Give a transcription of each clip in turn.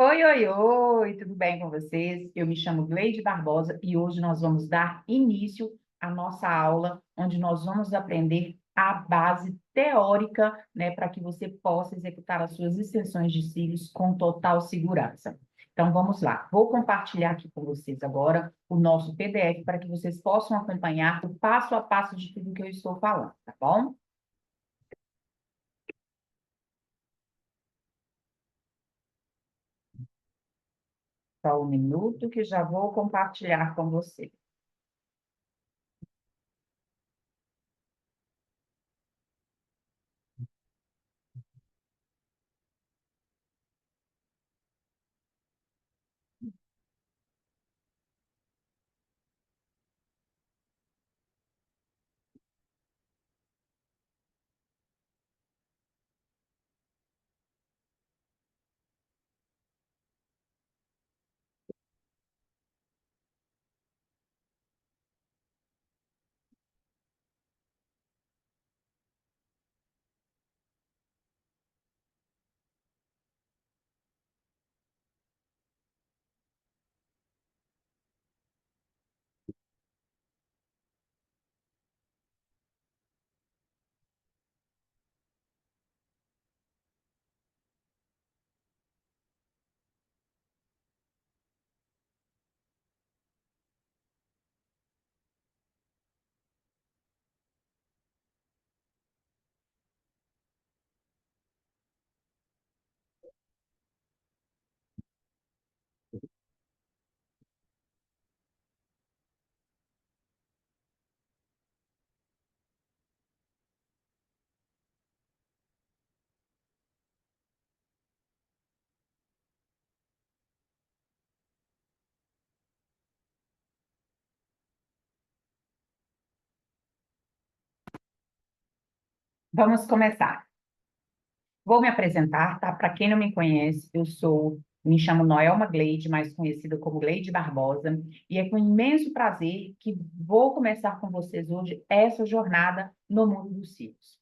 Oi, oi, oi, tudo bem com vocês? Eu me chamo Gleide Barbosa e hoje nós vamos dar início à nossa aula, onde nós vamos aprender a base teórica, né, para que você possa executar as suas extensões de cílios com total segurança. Então, vamos lá. Vou compartilhar aqui com vocês agora o nosso PDF para que vocês possam acompanhar o passo a passo de tudo que eu estou falando, tá bom? Só um minuto que já vou compartilhar com vocês. Vamos começar. Vou me apresentar, tá? Para quem não me conhece, me chamo Noelma Gleide, mais conhecida como Gleide Barbosa, e é com imenso prazer que vou começar com vocês hoje essa jornada no mundo dos cílios.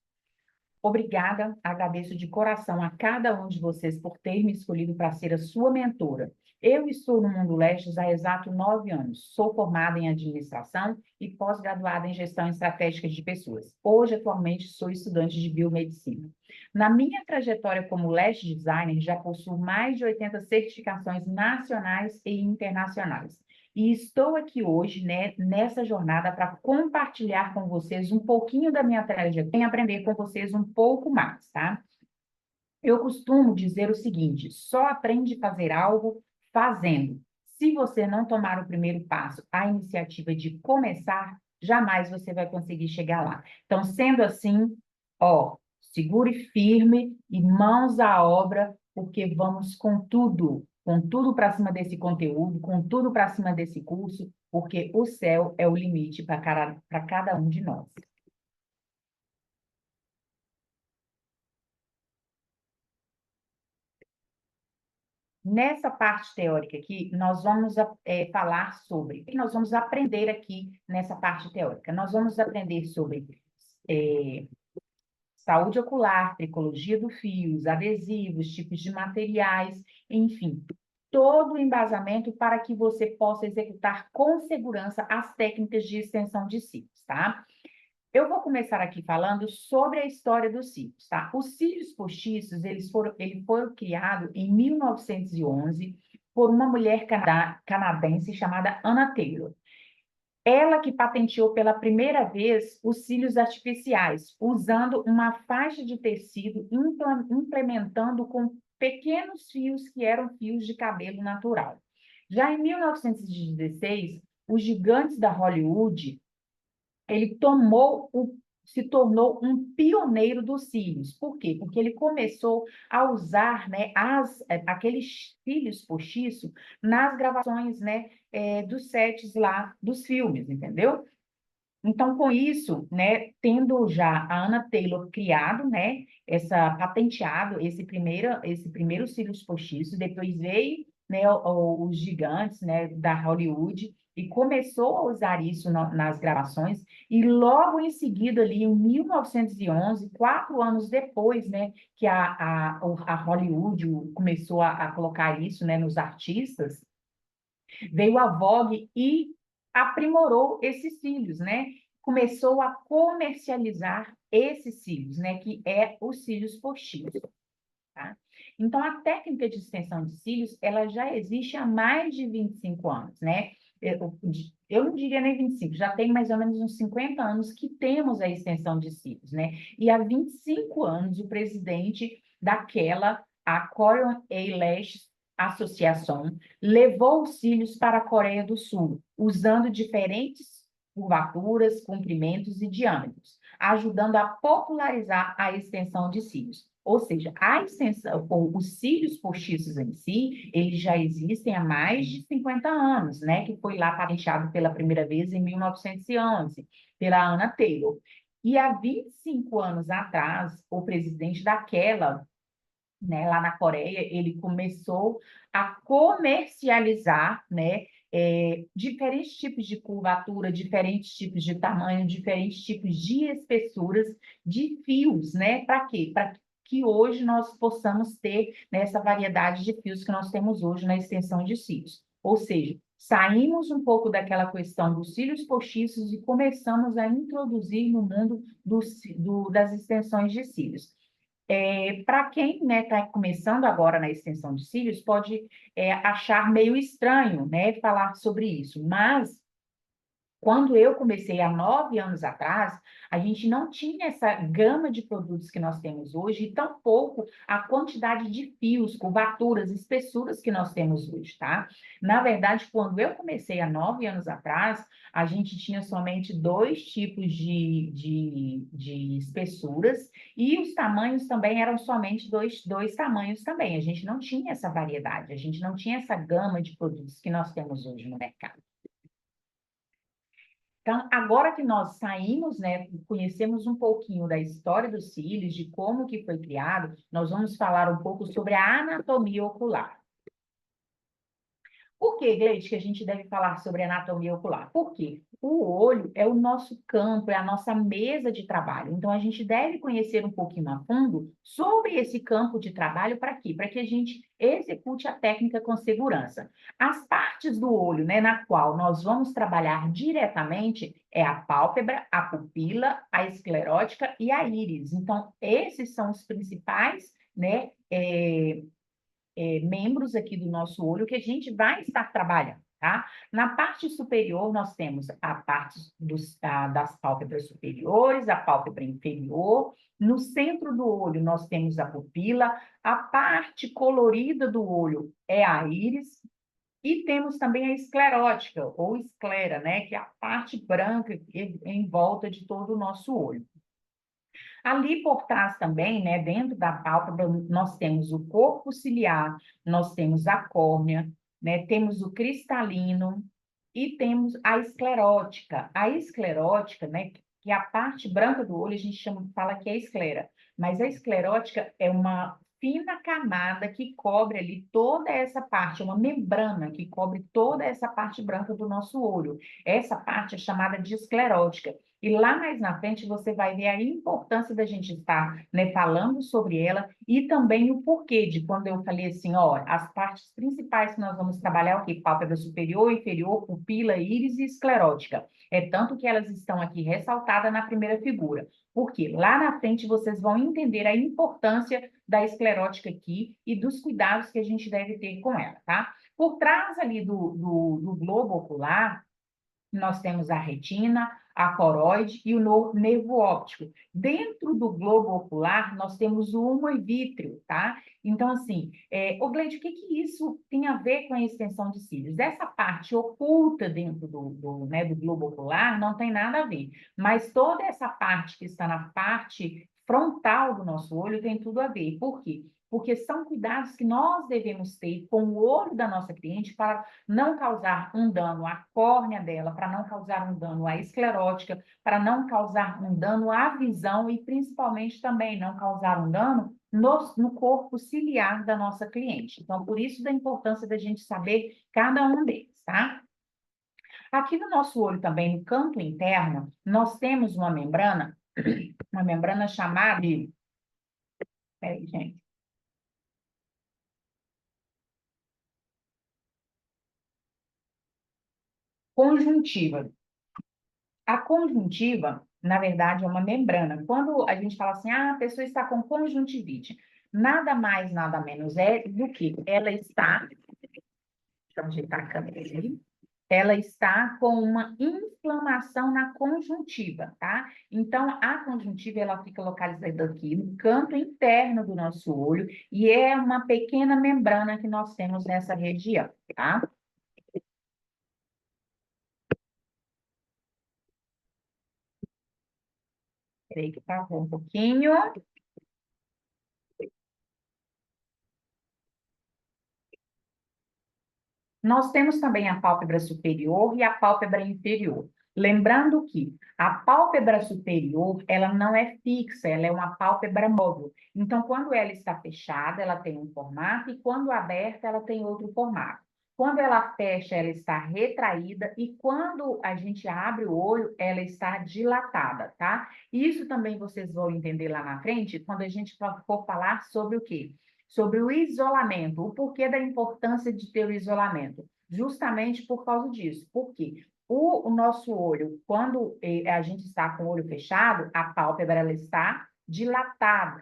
Obrigada, agradeço de coração a cada um de vocês por ter me escolhido para ser a sua mentora. Eu estou no Mundo Lestes há exato 9 anos. Sou formada em administração e pós-graduada em gestão estratégica de pessoas. Hoje, atualmente, sou estudante de biomedicina. Na minha trajetória como Lash Designer, já possuo mais de 80 certificações nacionais e internacionais. E estou aqui hoje, né, nessa jornada para compartilhar com vocês um pouquinho da minha trajetória e aprender com vocês um pouco mais, tá? Eu costumo dizer o seguinte: só aprende a fazer algo fazendo. Se você não tomar o primeiro passo, a iniciativa de começar, jamais você vai conseguir chegar lá. Então, sendo assim, ó, segure firme e mãos à obra, porque vamos com tudo para cima desse conteúdo, com tudo para cima desse curso, porque o céu é o limite para cada um de nós. Nessa parte teórica aqui, nós vamos falar sobre o que nós vamos aprender aqui nessa parte teórica. Nós vamos aprender sobre é, saúde ocular, tricologia do fio, os adesivos, tipos de materiais, enfim, todo o embasamento para que você possa executar com segurança as técnicas de extensão de cílios, tá? Eu vou começar aqui falando sobre a história dos cílios, tá? Os cílios postiços, ele foi criado em 1911 por uma mulher canadense chamada Anna Taylor. Ela que patenteou pela primeira vez os cílios artificiais, usando uma faixa de tecido implementando com pequenos fios que eram fios de cabelo natural. Já em 1916, os gigantes da Hollywood ele se tornou um pioneiro dos cílios. Por quê? Porque ele começou a usar, né, aqueles cílios postiços nas gravações, né, dos sets lá dos filmes, entendeu? Então, com isso, né, tendo já a Anna Taylor criado, né, patenteado esse primeiro cílios postiço, depois veio, né, os gigantes, né, da Hollywood e começou a usar isso nas gravações, e logo em seguida, ali em 1911, 4 anos depois, né, que a Hollywood começou a colocar isso, né, nos artistas, veio a Vogue e aprimorou esses cílios, né? Começou a comercializar esses cílios, né, que é os cílios postiços. Tá? Então, a técnica de extensão de cílios, ela já existe há mais de 25 anos, né? Eu não diria nem 25, já tem mais ou menos uns 50 anos que temos a extensão de cílios, né? E há 25 anos, o presidente daquela, a Korean Eyelash Association, levou os cílios para a Coreia do Sul, usando diferentes curvaturas, comprimentos e diâmetros, ajudando a popularizar a extensão de cílios. Ou seja, a extensão, os cílios postiços em si, eles já existem há mais de 50 anos, né? Que foi lá patenteado pela primeira vez em 1911, pela Anna Taylor. E há 25 anos atrás, o presidente daquela, né, lá na Coreia, ele começou a comercializar, né, diferentes tipos de curvatura, diferentes tipos de tamanho, diferentes tipos de espessuras de fios, né? Para quê? Para que hoje nós possamos ter, né, essa variedade de fios que nós temos hoje na extensão de cílios. Ou seja, saímos um pouco daquela questão dos cílios postiços e começamos a introduzir no mundo das extensões de cílios. Para quem está começando agora na extensão de cílios, pode achar meio estranho, né, falar sobre isso, mas quando eu comecei há 9 anos atrás, a gente não tinha essa gama de produtos que nós temos hoje e tampouco a quantidade de fios, curvaturas, espessuras que nós temos hoje, tá? Na verdade, quando eu comecei há 9 anos atrás, a gente tinha somente 2 tipos de espessuras e os tamanhos também eram somente dois tamanhos também. A gente não tinha essa variedade, a gente não tinha essa gama de produtos que nós temos hoje no mercado. Então, agora que nós saímos, né, conhecemos um pouquinho da história dos cílios, de como que foi criado, nós vamos falar um pouco sobre a anatomia ocular. Por que, Gleide, que a gente deve falar sobre anatomia ocular? Porque o olho é o nosso campo, é a nossa mesa de trabalho. Então, a gente deve conhecer um pouquinho a fundo sobre esse campo de trabalho para quê? Para que a gente execute a técnica com segurança. As partes do olho, né, na qual nós vamos trabalhar diretamente é a pálpebra, a pupila, a esclerótica e a íris. Então, esses são os principais, né, membros aqui do nosso olho que a gente vai estar trabalhando, tá? Na parte superior, nós temos a parte das pálpebras superiores, a pálpebra inferior. No centro do olho, nós temos a pupila. A parte colorida do olho é a íris. E temos também a esclerótica, ou esclera, né? Que é a parte branca em volta de todo o nosso olho. Ali por trás também, né, dentro da pálpebra, nós temos o corpo ciliar, nós temos a córnea, né, temos o cristalino e temos a esclerótica. A esclerótica, né, que é a parte branca do olho, a gente fala que é esclera, mas a esclerótica é uma fina camada que cobre ali toda essa parte, uma membrana que cobre toda essa parte branca do nosso olho. Essa parte é chamada de esclerótica. E lá mais na frente você vai ver a importância da gente estar, né, falando sobre ela e também o porquê de quando eu falei assim, ó, as partes principais que nós vamos trabalhar, o que? Pálpebra superior, inferior, pupila, íris e esclerótica. É tanto que elas estão aqui ressaltadas na primeira figura. Porque lá na frente vocês vão entender a importância da esclerótica aqui e dos cuidados que a gente deve ter com ela, tá? Por trás ali do globo ocular, nós temos a retina, a coroide e o nervo óptico. Dentro do globo ocular, nós temos o humor-vítreo, tá? Então, assim, Gleide, o que que isso tem a ver com a extensão de cílios? Essa parte oculta dentro né, do globo ocular não tem nada a ver, mas toda essa parte que está na parte frontal do nosso olho tem tudo a ver. Por quê? Porque são cuidados que nós devemos ter com o olho da nossa cliente para não causar um dano à córnea dela, para não causar um dano à esclerótica, para não causar um dano à visão e principalmente também não causar um dano no corpo ciliar da nossa cliente. Então, por isso da importância da gente saber cada um deles, tá? Aqui no nosso olho também, no canto interno, nós temos uma membrana chamada de... Peraí, gente. Conjuntiva. A conjuntiva, na verdade, é uma membrana. Quando a gente fala assim, ah, a pessoa está com conjuntivite, nada mais, nada menos é do que ela está, deixa eu ajeitar a câmera aqui, ela está com uma inflamação na conjuntiva, tá? Então, a conjuntiva, ela fica localizada aqui no canto interno do nosso olho e é uma pequena membrana que nós temos nessa região, tá? Peraí que travou um pouquinho. Nós temos também a pálpebra superior e a pálpebra inferior. Lembrando que a pálpebra superior, ela não é fixa, ela é uma pálpebra móvel. Então, quando ela está fechada, ela tem um formato, e quando aberta, ela tem outro formato. Quando ela fecha, ela está retraída, e quando a gente abre o olho, ela está dilatada, tá? Isso também vocês vão entender lá na frente, quando a gente for falar sobre o quê? Sobre o isolamento, o porquê da importância de ter o isolamento. Justamente por causa disso. Por quê? O nosso olho, quando a gente está com o olho fechado, a pálpebra ela está dilatada,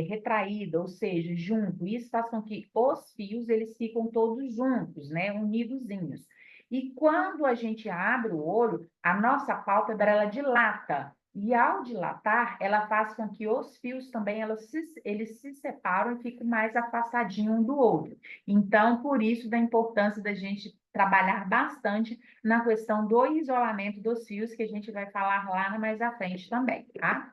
retraída, ou seja, junto. Isso faz com que os fios eles ficam todos juntos, né, unidozinhos. E quando a gente abre o olho, a nossa pálpebra ela dilata. E ao dilatar, ela faz com que os fios também eles se separam e ficam mais afastadinhos um do outro. Então, por isso da importância da gente trabalhar bastante na questão do isolamento dos fios, que a gente vai falar lá mais à frente também, tá?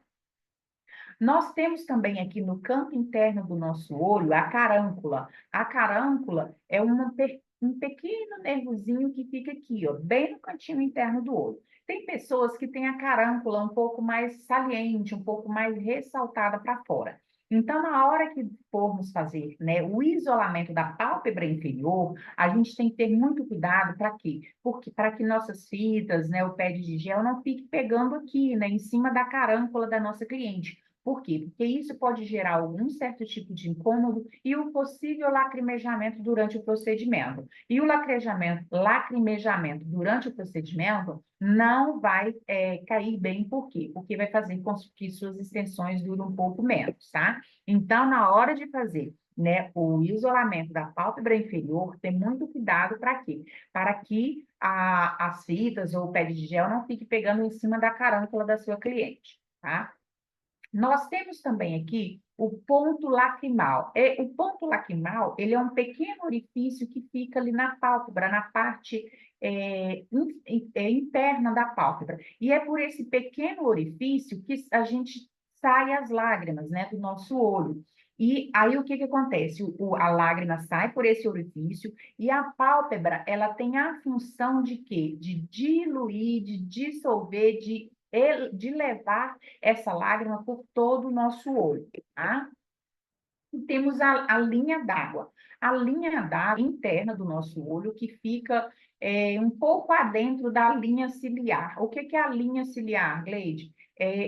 Nós temos também aqui no canto interno do nosso olho a carâncula. A carâncula é um pequeno nervozinho que fica aqui, ó, bem no cantinho interno do olho. Tem pessoas que têm a carâncula um pouco mais saliente, um pouco mais ressaltada para fora. Então, na hora que formos fazer, né, o isolamento da pálpebra inferior, a gente tem que ter muito cuidado para quê? Porque para que nossas fitas, né, o pad de gel não fique pegando aqui, né, em cima da carâncula da nossa cliente. Por quê? Porque isso pode gerar algum certo tipo de incômodo e o possível lacrimejamento durante o procedimento. E o lacrimejamento durante o procedimento não vai cair bem, por quê? Porque vai fazer com que suas extensões durem um pouco menos, tá? Então, na hora de fazer, né, o isolamento da pálpebra inferior, ter muito cuidado para quê? Para que as fitas ou o pé de gel não fique pegando em cima da carâncula da sua cliente, tá? Nós temos também aqui o ponto lacrimal. O ponto lacrimal, ele é um pequeno orifício que fica ali na pálpebra, na parte interna da pálpebra. E é por esse pequeno orifício que a gente sai as lágrimas, né, do nosso olho. E aí o que que acontece? A lágrima sai por esse orifício e a pálpebra, ela tem a função de quê? De diluir, de dissolver, de levar essa lágrima por todo o nosso olho, tá? E temos a linha d'água. A linha d'água interna do nosso olho, que fica um pouco adentro da linha ciliar. O que que é a linha ciliar, Gleide?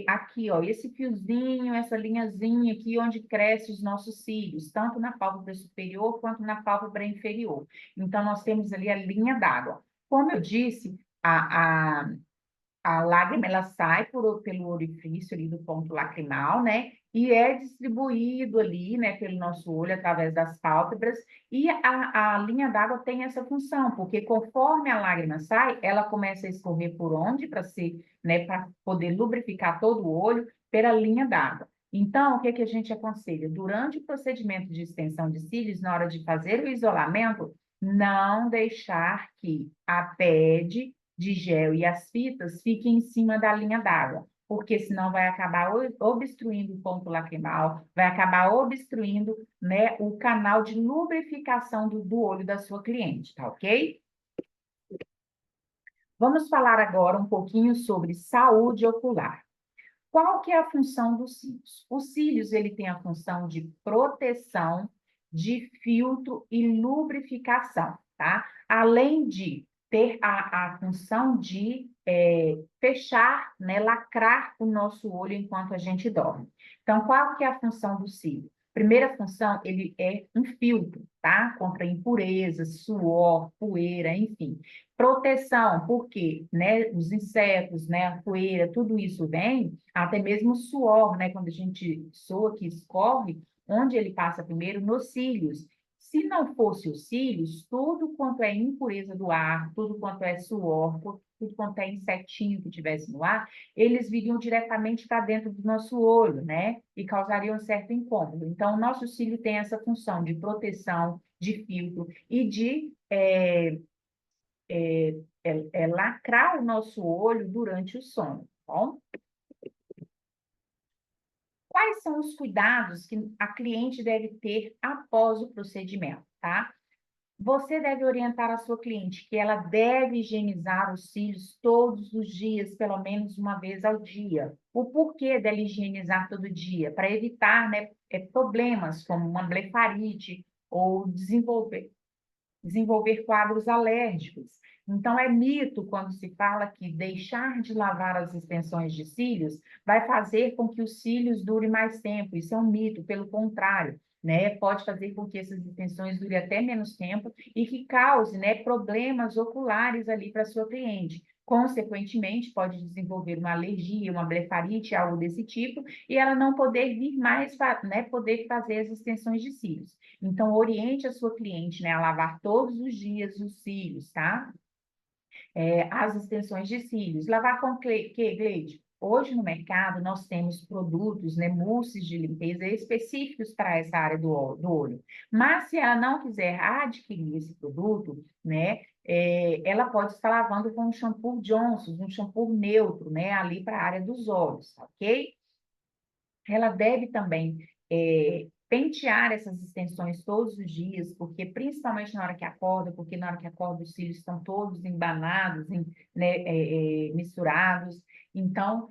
Aqui, ó, esse fiozinho, essa linhazinha aqui, onde crescem os nossos cílios, tanto na pálpebra superior quanto na pálpebra inferior. Então, nós temos ali a linha d'água. Como eu disse, a lágrima ela sai pelo orifício ali do ponto lacrimal, né? E é distribuído ali, né, pelo nosso olho através das pálpebras. E a linha d'água tem essa função, porque conforme a lágrima sai, ela começa a escorrer por onde para ser, né, para poder lubrificar todo o olho pela linha d'água. Então, o que que a gente aconselha? Durante o procedimento de extensão de cílios, na hora de fazer o isolamento, não deixar que a pele de gel e as fitas fiquem em cima da linha d'água, porque senão vai acabar obstruindo o ponto lacrimal, vai acabar obstruindo, né, o canal de lubrificação do olho da sua cliente, tá ok? Vamos falar agora um pouquinho sobre saúde ocular. Qual que é a função dos cílios? Os cílios, ele tem a função de proteção, de filtro e lubrificação, tá? Além de ter a função de fechar, né, lacrar o nosso olho enquanto a gente dorme. Então, qual que é a função do cílio? Primeira função, ele é um filtro, tá? Contra impurezas, suor, poeira, enfim. Proteção, porque, né, os insetos, né, a poeira, tudo isso vem, até mesmo o suor, né, quando a gente soa, que escorre, onde ele passa primeiro? Nos cílios. Se não fosse os cílios, tudo quanto é impureza do ar, tudo quanto é suor, tudo quanto é insetinho que tivesse no ar, eles viriam diretamente para dentro do nosso olho, né? E causariam certo incômodo. Então, o nosso cílio tem essa função de proteção, de filtro e de lacrar o nosso olho durante o sono, tá bom? Quais são os cuidados que a cliente deve ter após o procedimento, tá? Você deve orientar a sua cliente que ela deve higienizar os cílios todos os dias, pelo menos uma vez ao dia. O porquê dela higienizar todo dia? Para evitar, né, problemas como uma blefarite ou desenvolver quadros alérgicos. Então, é mito quando se fala que deixar de lavar as extensões de cílios vai fazer com que os cílios durem mais tempo. Isso é um mito, pelo contrário, né? Pode fazer com que essas extensões durem até menos tempo e que cause, né, problemas oculares ali para a sua cliente. Consequentemente, pode desenvolver uma alergia, uma blefarite, algo desse tipo, e ela não poder vir mais, né, poder fazer as extensões de cílios. Então, oriente a sua cliente, né, a lavar todos os dias os cílios, tá? As extensões de cílios. Lavar com que, Gleide? Hoje no mercado nós temos produtos, né, mousses de limpeza específicos para essa área do olho. Mas se ela não quiser adquirir esse produto, né, ela pode estar lavando com um shampoo Johnson, um shampoo neutro, né, ali para a área dos olhos, ok? Ela deve também pentear essas extensões todos os dias, porque principalmente na hora que acorda, porque na hora que acorda os cílios estão todos embanados, né, misturados. Então,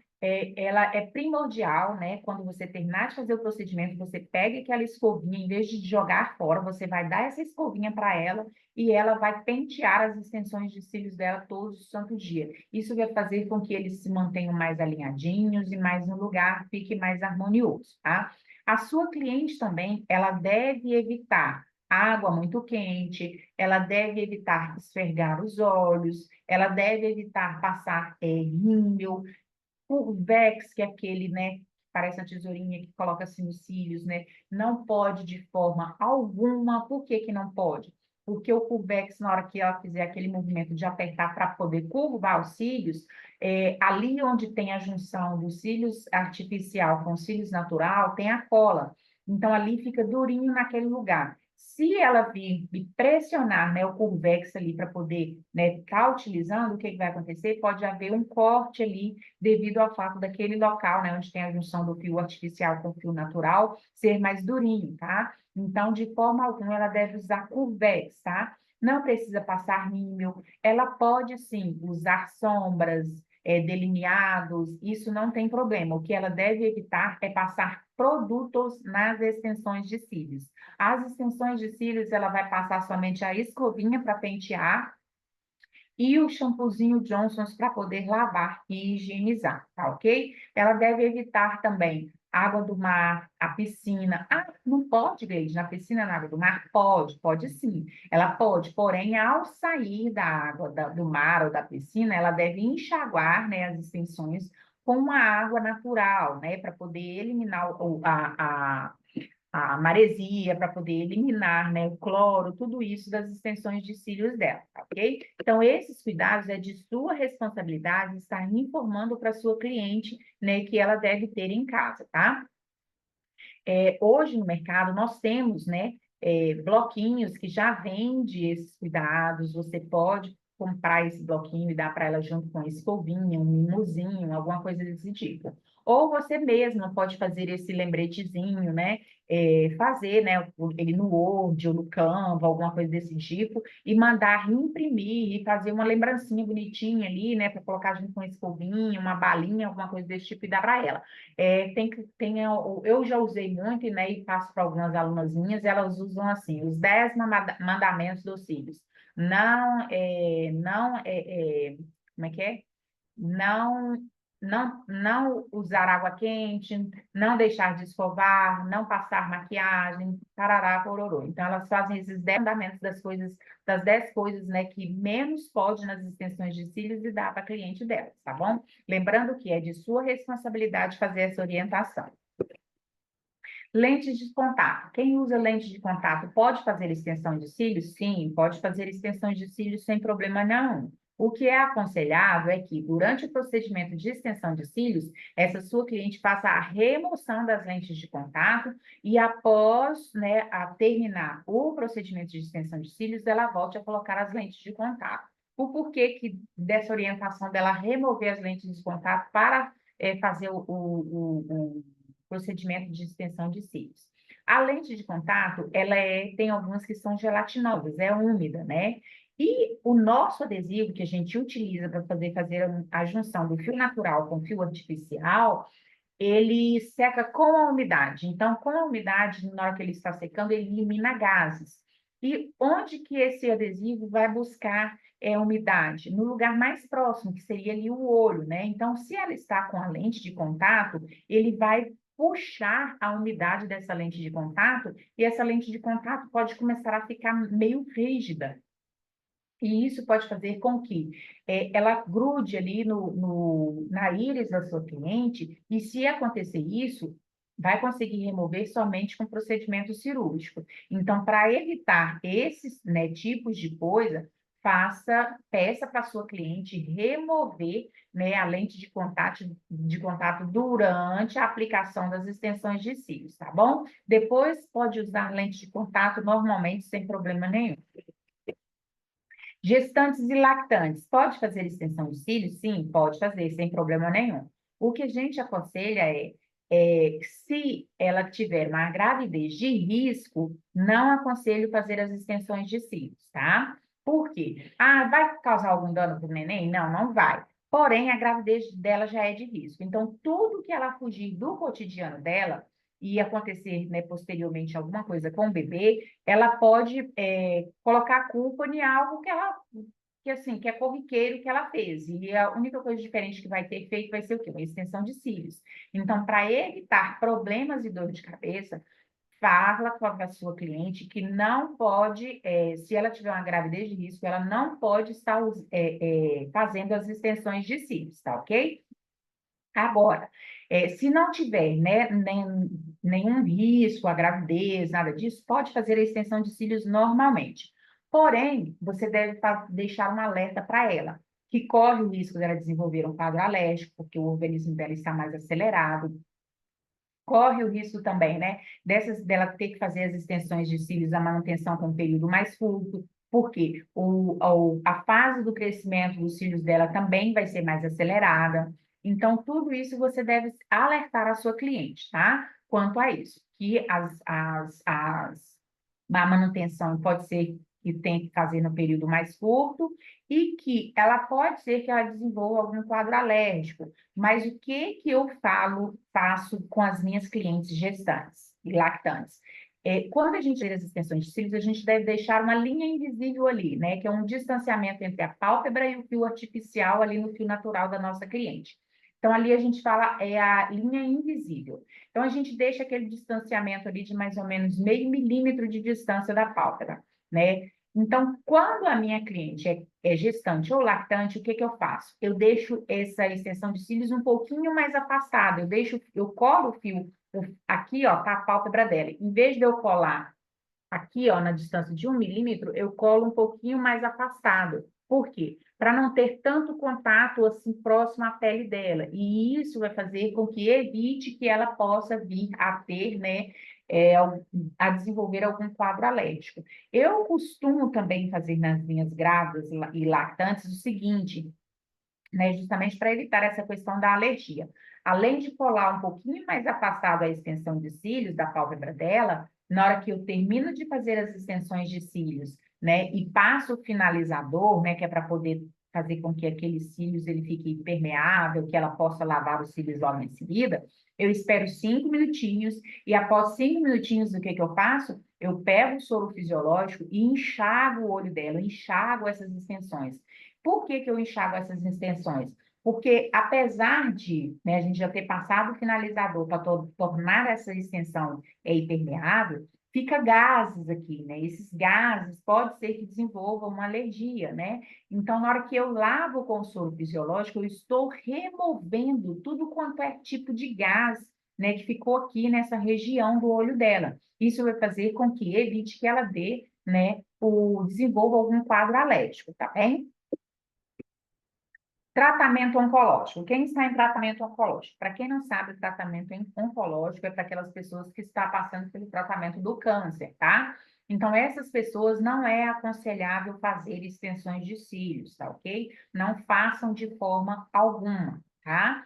ela é primordial, né? Quando você terminar de fazer o procedimento, você pega aquela escovinha, em vez de jogar fora, você vai dar essa escovinha para ela e ela vai pentear as extensões de cílios dela todos os santos dias. Isso vai fazer com que eles se mantenham mais alinhadinhos e mais no lugar, fique mais harmonioso, tá? A sua cliente também, ela deve evitar água muito quente, ela deve evitar esfregar os olhos, ela deve evitar passar rímel, Curvex, que é aquele, né, parece uma tesourinha que coloca assim nos cílios, né? Não pode de forma alguma. Por que que não pode? Porque o Curvex, na hora que ela fizer aquele movimento de apertar para poder curvar os cílios, ali onde tem a junção dos cílios artificial com os cílios natural, tem a cola. Então, ali fica durinho naquele lugar. Se ela vir e pressionar, né, o Curvex ali para poder, né, estar utilizando, o que que vai acontecer? Pode haver um corte ali devido ao fato daquele local, né, onde tem a junção do fio artificial com o fio natural, ser mais durinho, tá? Então, de forma alguma, ela deve usar Curvex, tá? Não precisa passar rímel, ela pode, sim, usar sombras, delineados, isso não tem problema. O que ela deve evitar é passar produtos nas extensões de cílios. As extensões de cílios, ela vai passar somente a escovinha para pentear, e o shampoozinho Johnson's para poder lavar e higienizar, tá ok? Ela deve evitar também água do mar, a piscina. Ah, não pode, Gleide, na piscina, na água do mar? Pode, pode sim. Ela pode, porém, ao sair da água do mar ou da piscina, ela deve enxaguar, né, as extensões com uma água natural, né, para poder eliminar a maresia, para poder eliminar, né, o cloro, tudo isso das extensões de cílios dela, tá ok? Então, esses cuidados é de sua responsabilidade estar informando para sua cliente, né, que ela deve ter em casa, tá? Hoje no mercado nós temos, né, bloquinhos que já vende esses cuidados, você pode comprar esse bloquinho e dar para ela junto com escovinha, um mimosinho, alguma coisa desse tipo. Ou você mesmo pode fazer esse lembretezinho, né? Fazer, né, ele no Word ou no Canva, alguma coisa desse tipo, e mandar imprimir e fazer uma lembrancinha bonitinha ali, né, para colocar junto com escovinha, uma balinha, alguma coisa desse tipo e dar para ela. Eu já usei muito, né, e passo para algumas alunas minhas, elas usam assim, os 10 mandamentos dos cílios. como é que é? Não, não usar água quente, não deixar de escovar, não passar maquiagem, parará, pororô. Então, elas fazem esses 10 mandamentos das 10 coisas, né, que menos pode nas extensões de cílios e dá para cliente delas, tá bom? Lembrando que é de sua responsabilidade fazer essa orientação. Lentes de contato. Quem usa lente de contato pode fazer extensão de cílios? Sim, pode fazer extensões de cílios sem problema nenhum. O que é aconselhado é que, durante o procedimento de extensão de cílios, essa sua cliente faça a remoção das lentes de contato e, após, né, a terminar o procedimento de extensão de cílios, ela volte a colocar as lentes de contato. O porquê que dessa orientação dela remover as lentes de contato para fazer o procedimento de extensão de cílios. A lente de contato, tem algumas que são gelatinosas, é úmida, né? E o nosso adesivo que a gente utiliza para fazer a junção do fio natural com fio artificial, ele seca com a umidade. Então, com a umidade, na hora que ele está secando, ele elimina gases. E onde que esse adesivo vai buscar umidade? No lugar mais próximo, que seria ali o olho, né? Então, se ela está com a lente de contato, ele vai puxar a umidade dessa lente de contato, e essa lente de contato pode começar a ficar meio rígida. E isso pode fazer com que ela grude ali na íris da sua cliente, e se acontecer isso, vai conseguir remover somente com procedimento cirúrgico. Então, para evitar esses, né, tipos de coisa, peça para a sua cliente remover, né, a lente de contato durante a aplicação das extensões de cílios, tá bom? Depois pode usar lente de contato normalmente sem problema nenhum. Gestantes e lactantes, pode fazer extensão de cílios? Sim, pode fazer, sem problema nenhum. O que a gente aconselha se ela tiver uma gravidez de risco, não aconselho fazer as extensões de cílios, tá? Por quê? Ah, vai causar algum dano para o neném? Não, não vai. Porém, a gravidez dela já é de risco. Então, tudo que ela fugir do cotidiano dela e acontecer, né, posteriormente alguma coisa com o bebê, ela pode colocar a culpa em algo que é corriqueiro que ela fez. E a única coisa diferente que vai ter feito vai ser o quê? Uma extensão de cílios. Então, para evitar problemas e dor de cabeça, fala com a sua cliente que não pode, se ela tiver uma gravidez de risco, ela não pode estar fazendo as extensões de cílios, tá ok? Agora, se não tiver, né, nenhum risco, a gravidez, nada disso, pode fazer a extensão de cílios normalmente. Porém, você deve deixar um alerta para ela, que corre o risco dela desenvolver um quadro alérgico, porque o organismo dela está mais acelerado. Corre o risco também, né, dela ter que fazer as extensões de cílios, a manutenção com um período mais curto, porque a fase do crescimento dos cílios dela também vai ser mais acelerada. Então, tudo isso você deve alertar a sua cliente, tá? Quanto a isso, que a manutenção pode ser que tem que fazer no período mais curto e que ela pode ser que ela desenvolva algum quadro alérgico. Mas o que eu faço com as minhas clientes gestantes e lactantes? Quando a gente faz as extensões de cílios, a gente deve deixar uma linha invisível ali, né? Que é um distanciamento entre a pálpebra e o fio artificial ali no fio natural da nossa cliente. Então, ali a gente fala, é a linha invisível. Então, a gente deixa aquele distanciamento ali de mais ou menos meio milímetro de distância da pálpebra, né? Então, quando a minha cliente é gestante ou lactante, o que eu faço? Eu deixo essa extensão de cílios um pouquinho mais afastada. Eu colo o fio aqui, ó, tá a pálpebra dela. Em vez de eu colar aqui, ó, na distância de 1 milímetro, eu colo um pouquinho mais afastado. Por quê? Para não ter tanto contato assim próximo à pele dela. E isso vai fazer com que evite que ela possa vir a ter, né, a desenvolver algum quadro alérgico. Eu costumo também fazer nas minhas grávidas e lactantes o seguinte, né, justamente para evitar essa questão da alergia. Além de colar um pouquinho mais afastado a extensão de cílios da pálpebra dela, na hora que eu termino de fazer as extensões de cílios, né, e passo o finalizador, né, que é para poder fazer com que aqueles cílios ele fique permeável, que ela possa lavar os cílios logo em seguida, eu espero 5 minutinhos e após 5 minutinhos, o que eu faço? Eu pego o soro fisiológico e enxago o olho dela, enxago essas extensões. Por que eu enxago essas extensões? Porque apesar de, né, a gente já ter passado o finalizador para tornar essa extensão impermeável, fica gases aqui, né? Esses gases pode ser que desenvolvam uma alergia, né? Então, na hora que eu lavo com o soro fisiológico, eu estou removendo tudo quanto é tipo de gás, né, que ficou aqui nessa região do olho dela. Isso vai fazer com que evite que ela dê, né, desenvolva algum quadro alérgico, tá bem? Tratamento oncológico. Quem está em tratamento oncológico? Para quem não sabe, o tratamento oncológico é para aquelas pessoas que estão passando pelo tratamento do câncer, tá? Então, essas pessoas não é aconselhável fazer extensões de cílios, tá ok? Não façam de forma alguma, tá?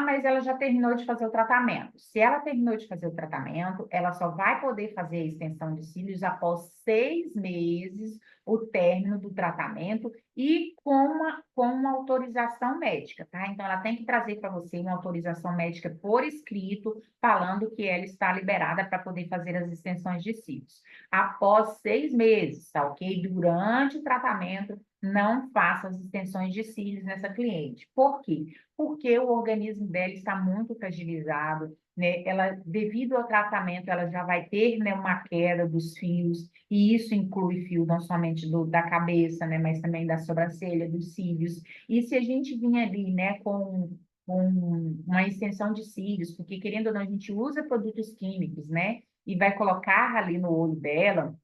Mas ela já terminou de fazer o tratamento. Se ela terminou de fazer o tratamento, ela só vai poder fazer a extensão de cílios após 6 meses o término do tratamento e com uma autorização médica, tá? Então, ela tem que trazer para você uma autorização médica por escrito, falando que ela está liberada para poder fazer as extensões de cílios. Após 6 meses, tá ok? Durante o tratamento, não faça as extensões de cílios nessa cliente. Por quê? Porque o organismo dela está muito fragilizado, né? Ela, devido ao tratamento, ela já vai ter, né, uma queda dos fios, e isso inclui fio não somente da cabeça, né, mas também da sobrancelha, dos cílios. E se a gente vinha ali, né, com uma extensão de cílios, porque querendo ou não, a gente usa produtos químicos, né, e vai colocar ali no olho dela,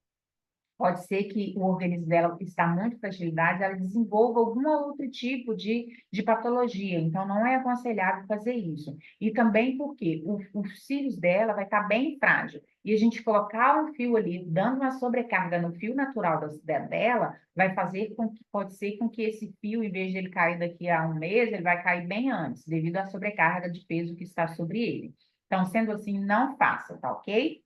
pode ser que o organismo dela está muito fragilidade, ela desenvolva algum outro tipo de patologia. Então, não é aconselhável fazer isso. E também porque os cílios dela vai estar bem frágil. E a gente colocar um fio ali, dando uma sobrecarga no fio natural dela, vai fazer com que, pode ser com que esse fio, em vez de ele cair daqui a um mês, ele vai cair bem antes, devido à sobrecarga de peso que está sobre ele. Então, sendo assim, não faça, tá ok?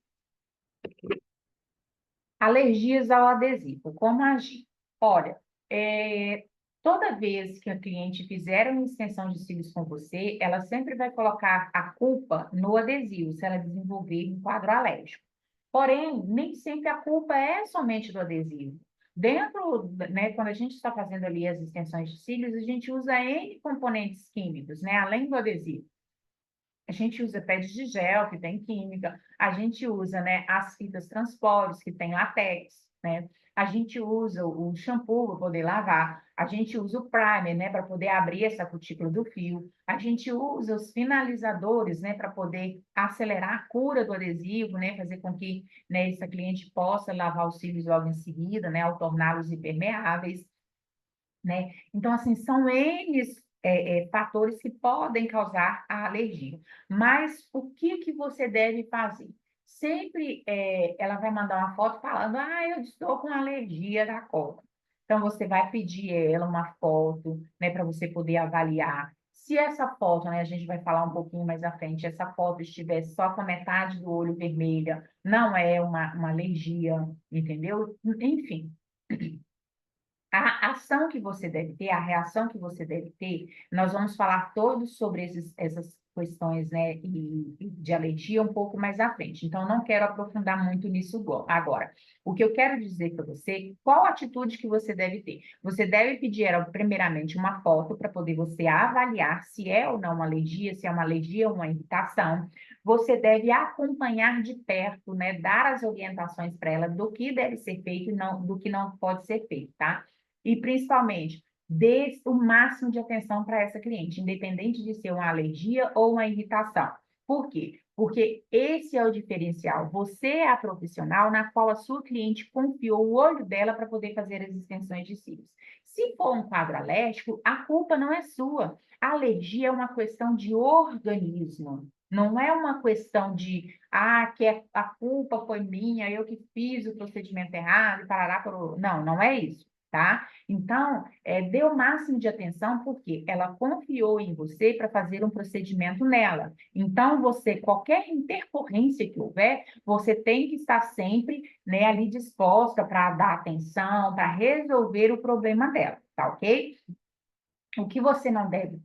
Alergias ao adesivo, como agir? Olha, toda vez que a cliente fizer uma extensão de cílios com você, ela sempre vai colocar a culpa no adesivo, se ela desenvolver um quadro alérgico. Porém, nem sempre a culpa é somente do adesivo. Dentro, né, quando a gente está fazendo ali as extensões de cílios, a gente usa N componentes químicos, né, além do adesivo. A gente usa pads de gel, que tem química, a gente usa, né, as fitas transpores, que tem látex, né? A gente usa o shampoo para poder lavar, a gente usa o primer, né, para poder abrir essa cutícula do fio, a gente usa os finalizadores, né, para poder acelerar a cura do adesivo, né, fazer com que, né, essa cliente possa lavar os cílios logo em seguida, né, ao torná-los impermeáveis, né? Então, assim, são eles fatores que podem causar a alergia. Mas o que que você deve fazer? Sempre ela vai mandar uma foto falando, eu estou com alergia da cola. Então, você vai pedir ela uma foto, né, para você poder avaliar. Se essa foto, né, a gente vai falar um pouquinho mais à frente, essa foto estiver só com a metade do olho vermelha, não é uma alergia, entendeu? Enfim, a ação que você deve ter, a reação que você deve ter, nós vamos falar todos sobre essas questões, né, e de alergia um pouco mais à frente. Então, não quero aprofundar muito nisso agora. O que eu quero dizer para você, qual atitude que você deve ter? Você deve pedir, primeiramente, uma foto para poder você avaliar se é ou não uma alergia, se é uma alergia ou uma irritação. Você deve acompanhar de perto, né, dar as orientações para ela do que deve ser feito e não, do que não pode ser feito, tá? E, principalmente, dê o máximo de atenção para essa cliente, independente de ser uma alergia ou uma irritação. Por quê? Porque esse é o diferencial. Você é a profissional na qual a sua cliente confiou o olho dela para poder fazer as extensões de cílios. Se for um quadro alérgico, a culpa não é sua. A alergia é uma questão de organismo. Não é uma questão de, que a culpa foi minha, eu que fiz o procedimento errado, parará, parou. Não, não é isso, tá? Então, dê o máximo de atenção, porque ela confiou em você para fazer um procedimento nela. Então, você, qualquer intercorrência que houver, você tem que estar sempre, né, ali disposta para dar atenção, para resolver o problema dela, tá ok? O que você não deve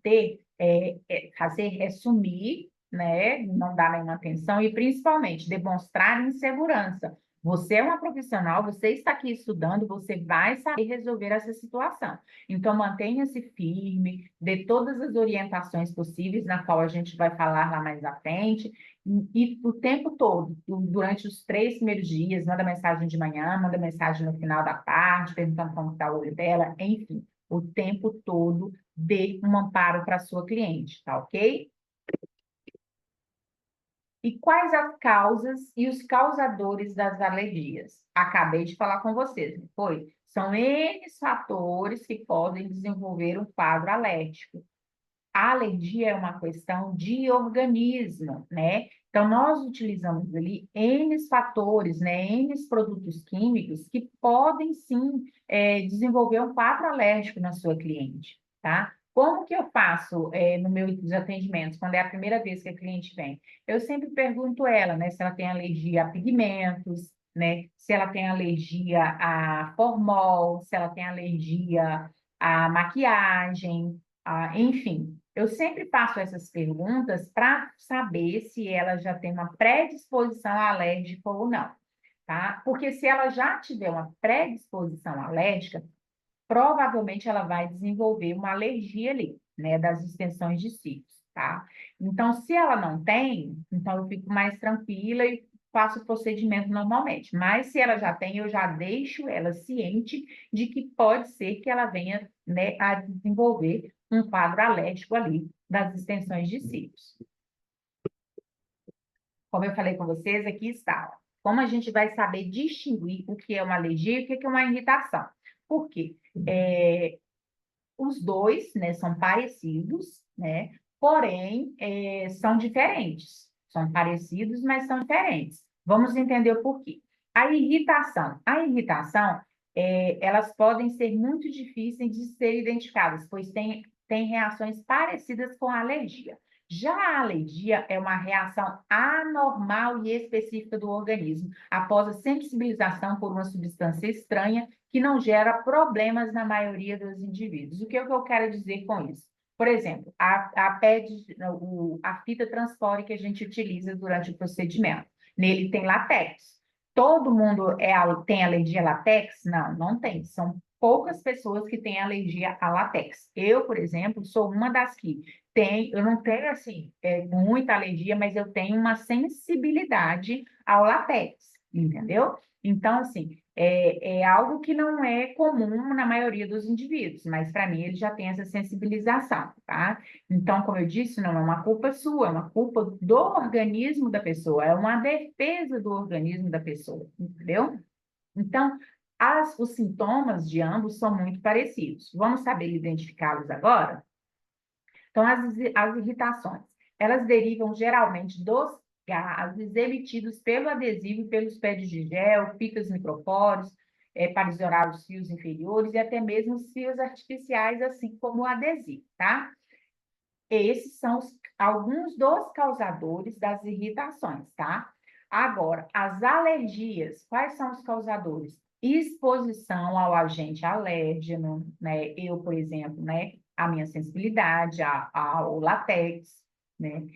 fazer é sumir, né? Não dar nenhuma atenção e, principalmente, demonstrar insegurança. Você é uma profissional, você está aqui estudando, você vai saber resolver essa situação. Então, mantenha-se firme, dê todas as orientações possíveis, na qual a gente vai falar lá mais à frente, e o tempo todo, durante os 3 primeiros dias, manda mensagem de manhã, manda mensagem no final da tarde, perguntando como está o olho dela, enfim, o tempo todo dê um amparo para a sua cliente, tá ok? E quais as causas e os causadores das alergias? Acabei de falar com vocês, não foi? São N fatores que podem desenvolver um quadro alérgico. A alergia é uma questão de organismo, né? Então, nós utilizamos ali N fatores, né? N produtos químicos que podem, sim, desenvolver um quadro alérgico na sua cliente, tá? Como que eu faço no meus atendimentos, quando é a primeira vez que a cliente vem? Eu sempre pergunto ela, né? Se ela tem alergia a pigmentos, né? Se ela tem alergia a formol, se ela tem alergia à maquiagem, enfim, eu sempre faço essas perguntas para saber se ela já tem uma predisposição alérgica ou não, tá? Porque se ela já tiver uma predisposição alérgica, provavelmente ela vai desenvolver uma alergia ali, né, das extensões de cílios, tá? Então, se ela não tem, então eu fico mais tranquila e faço o procedimento normalmente. Mas se ela já tem, eu já deixo ela ciente de que pode ser que ela venha, né, a desenvolver um quadro alérgico ali das extensões de cílios. Como eu falei com vocês, aqui está. Ó. Como a gente vai saber distinguir o que é uma alergia e o que é uma irritação? Por quê? Os dois, né, são parecidos, né, porém, são diferentes. São parecidos, mas são diferentes. Vamos entender o porquê. A irritação, elas podem ser muito difíceis de ser identificadas, pois tem reações parecidas com a alergia. Já a alergia é uma reação anormal e específica do organismo após a sensibilização por uma substância estranha que não gera problemas na maioria dos indivíduos. O que é que eu quero dizer com isso? Por exemplo, a fita transpore que a gente utiliza durante o procedimento. Nele tem látex. Todo mundo tem alergia a látex? Não, não tem. São poucas pessoas que têm alergia a látex. Eu, por exemplo, sou uma das que tem, eu não tenho, assim, muita alergia, mas eu tenho uma sensibilidade ao látex, entendeu? Então, assim, é algo que não é comum na maioria dos indivíduos, mas para mim ele já tem essa sensibilização, tá? Então, como eu disse, não é uma culpa sua, é uma culpa do organismo da pessoa, é uma defesa do organismo da pessoa, entendeu? Então, os sintomas de ambos são muito parecidos. Vamos saber identificá-los agora? Então, as irritações, elas derivam geralmente dos gases emitidos pelo adesivo e pelos pads de gel, fitas micropóreos, para isolar os fios inferiores e até mesmo os fios artificiais, assim como o adesivo, tá? Esses são alguns dos causadores das irritações, tá? Agora, as alergias, quais são os causadores? Exposição ao agente alérgeno, né? Eu, por exemplo, né? A minha sensibilidade ao látex, né?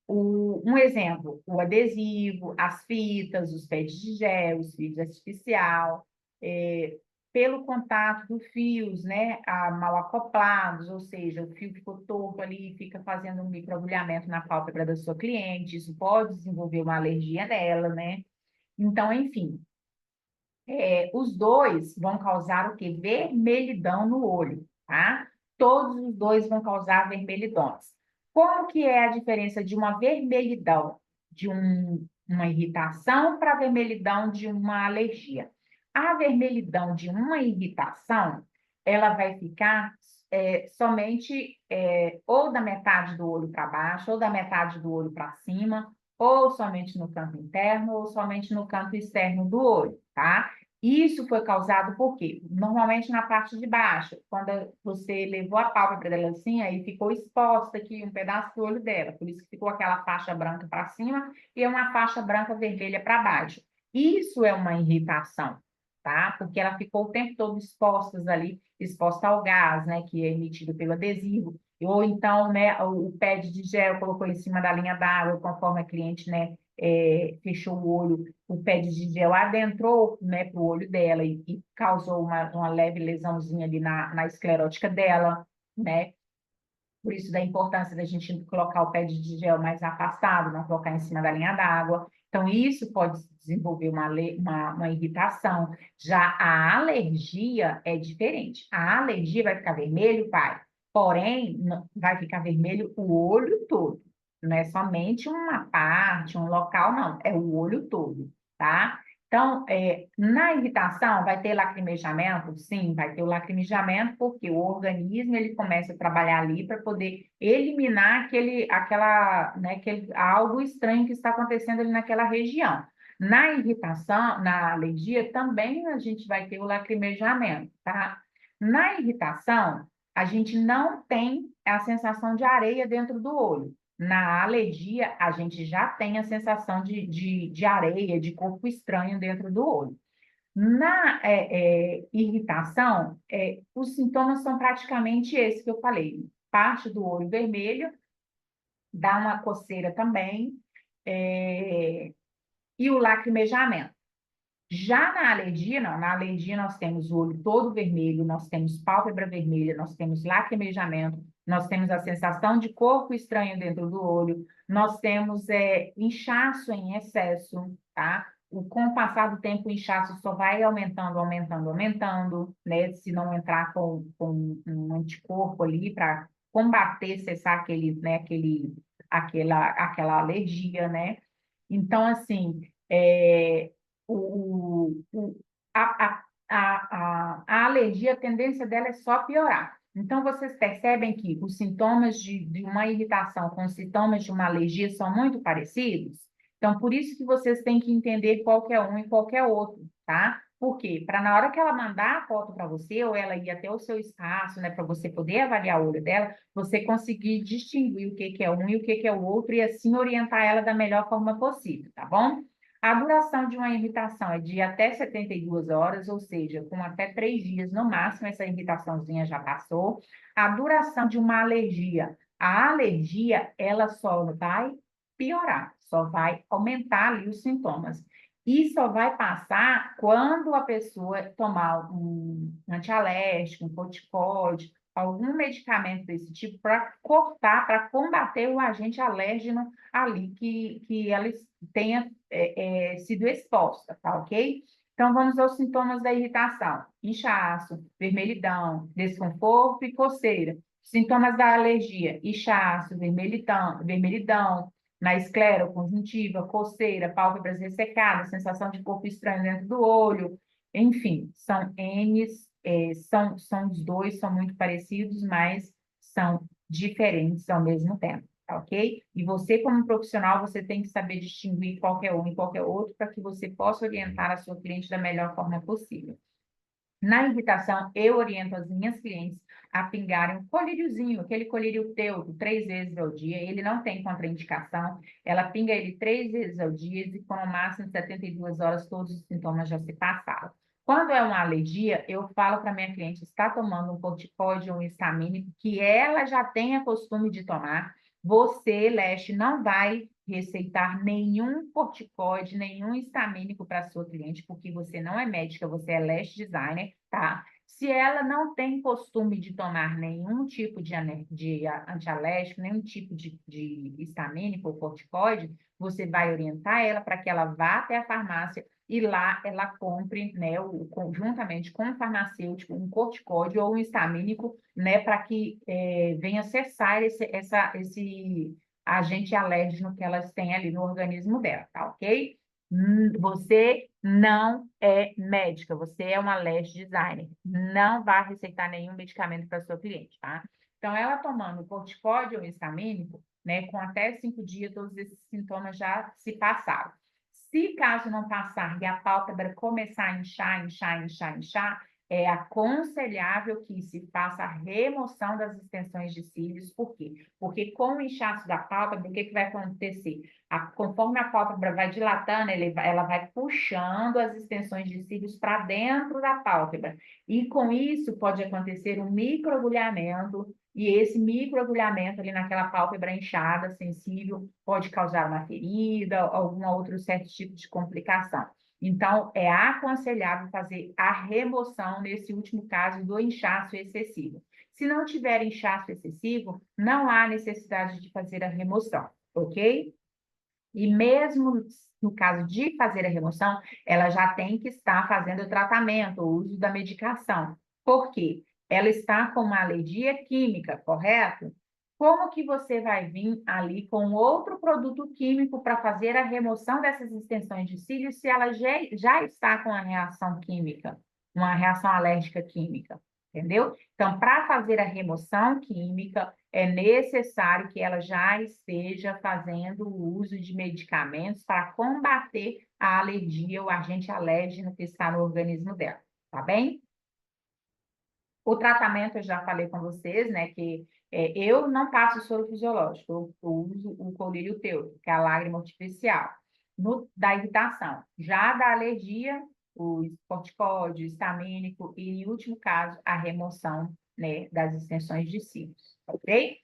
Um exemplo, o adesivo, as fitas, os pads de gel, os fios artificial, é, pelo contato dos fios, né, mal acoplados, ou seja, o fio ficou torto ali, fica fazendo um microagulhamento na pálpebra da sua cliente, isso pode desenvolver uma alergia nela, né? Então, enfim, os dois vão causar o quê? Vermelhidão no olho, tá? Todos os dois vão causar vermelhidões. Como que é a diferença de uma vermelhidão, de uma irritação para a vermelhidão de uma alergia? A vermelhidão de uma irritação, ela vai ficar somente ou da metade do olho para baixo, ou da metade do olho para cima, ou somente no canto interno, ou somente no canto externo do olho, tá? Isso foi causado por quê? Normalmente na parte de baixo, quando você levou a pálpebra dela assim, aí ficou exposta aqui um pedaço do olho dela, por isso que ficou aquela faixa branca para cima e uma faixa branca vermelha para baixo. Isso é uma irritação, tá? Porque ela ficou o tempo todo exposta ao gás, né, que é emitido pelo adesivo, ou então, né, o pad de gel colocou em cima da linha d'água, conforme a cliente, né, fechou o olho, o pad de gel adentrou, né, para o olho dela e causou uma leve lesãozinha ali na esclerótica dela, né? Por isso da importância da gente colocar o pad de gel mais afastado, não colocar em cima da linha d'água. Então, isso pode desenvolver uma irritação. Já a alergia é diferente. A alergia vai ficar vermelho, pai. Porém, vai ficar vermelho o olho todo. Não é somente uma parte, um local, não. É o olho todo, tá? Então, na irritação, vai ter lacrimejamento? Sim, vai ter o lacrimejamento, porque o organismo ele começa a trabalhar ali para poder eliminar algo estranho que está acontecendo ali naquela região. Na irritação, na alergia, também a gente vai ter o lacrimejamento, tá? Na irritação, a gente não tem a sensação de areia dentro do olho. Na alergia, a gente já tem a sensação de areia, de corpo estranho dentro do olho. Na irritação, os sintomas são praticamente esses que eu falei. Parte do olho vermelho, dá uma coceira também, e o lacrimejamento. Já na alergia, não. Na alergia, nós temos o olho todo vermelho, nós temos pálpebra vermelha, nós temos lacrimejamento, nós temos a sensação de corpo estranho dentro do olho, nós temos inchaço em excesso, tá? Com o passar do tempo, o inchaço só vai aumentando, aumentando, aumentando, né? Se não entrar com um anticorpo ali para combater, cessar aquela alergia, né? Então, assim, o, a alergia, a tendência dela é só piorar. Então, vocês percebem que os sintomas de uma irritação com os sintomas de uma alergia são muito parecidos? Então, por isso que vocês têm que entender qual que é um e qual que é outro, tá? Por quê? Para na hora que ela mandar a foto para você, ou ela ir até o seu espaço, né, para você poder avaliar o olho dela, você conseguir distinguir o que que é um e o que que é o outro, e assim orientar ela da melhor forma possível, tá bom? A duração de uma irritação é de até 72 horas, ou seja, com até 3 dias no máximo, essa irritaçãozinha já passou. A duração de uma alergia. A alergia, ela só vai piorar, só vai aumentar ali os sintomas. E só vai passar quando a pessoa tomar um antialérgico, um corticoide, algum medicamento desse tipo para cortar, para combater o agente alérgeno ali que ela tenha sido exposta, tá ok? Então, vamos aos sintomas da irritação: inchaço, vermelhidão, desconforto e coceira. Sintomas da alergia: inchaço, vermelhidão, na esclera, conjuntiva, coceira, pálpebras ressecadas, sensação de corpo estranho dentro do olho, enfim, são N's, são os dois, são muito parecidos, mas são diferentes ao mesmo tempo, tá ok? E você, como profissional, você tem que saber distinguir qualquer um e qualquer outro para que você possa orientar a sua cliente da melhor forma possível. Na irritação, eu oriento as minhas clientes a pingarem um colíriozinho, aquele colírio teuto, 3 vezes ao dia. Ele não tem contraindicação. Ela pinga ele 3 vezes ao dia e, com no máximo 72 horas, todos os sintomas já se passaram. Quando é uma alergia, eu falo para minha cliente, está tomando um corticoide ou um histamínico que ela já tenha costume de tomar. Você, Leste, não vai receitar nenhum corticoide, nenhum histamínico para sua cliente, porque você não é médica, você é lash designer, tá? Se ela não tem costume de tomar nenhum tipo de antialérgico, nenhum tipo de histamínico ou corticoide, você vai orientar ela para que ela vá até a farmácia e lá ela compre, né, juntamente com o farmacêutico, um corticoide ou um histamínico, né, para que venha cessar esse agente alérgeno que elas têm ali no organismo dela, tá ok? Você não é médica, você é uma lash designer. Não vai receitar nenhum medicamento para sua cliente, tá? Então, ela tomando corticóide ou histamínico, né, com até 5 dias, todos esses sintomas já se passaram. Se caso não passar e a pálpebra começar a inchar, inchar, inchar, inchar, é aconselhável que se faça a remoção das extensões de cílios. Por quê? Porque com o inchaço da pálpebra, o que vai acontecer? Conforme a pálpebra vai dilatando, ela vai puxando as extensões de cílios para dentro da pálpebra. E com isso pode acontecer um microagulhamento, e esse microagulhamento ali naquela pálpebra inchada, sensível, pode causar uma ferida, algum outro certo tipo de complicação. Então, é aconselhável fazer a remoção nesse último caso do inchaço excessivo. Se não tiver inchaço excessivo, não há necessidade de fazer a remoção, ok? E mesmo no caso de fazer a remoção, ela já tem que estar fazendo o tratamento, o uso da medicação. Por quê? Ela está com uma alergia química, correto? Como que você vai vir ali com outro produto químico para fazer a remoção dessas extensões de cílios se ela já está com uma reação química, uma reação alérgica química? Entendeu? Então, para fazer a remoção química, é necessário que ela já esteja fazendo o uso de medicamentos para combater a alergia, o agente alérgeno que está no organismo dela, tá bem? O tratamento, eu já falei com vocês, né, que eu não passo soro fisiológico, eu uso o colírio teu, que é a lágrima artificial, da irritação. Já da alergia, o corticóide, o histamínico e, em último caso, a remoção, né, das extensões de cílios, ok?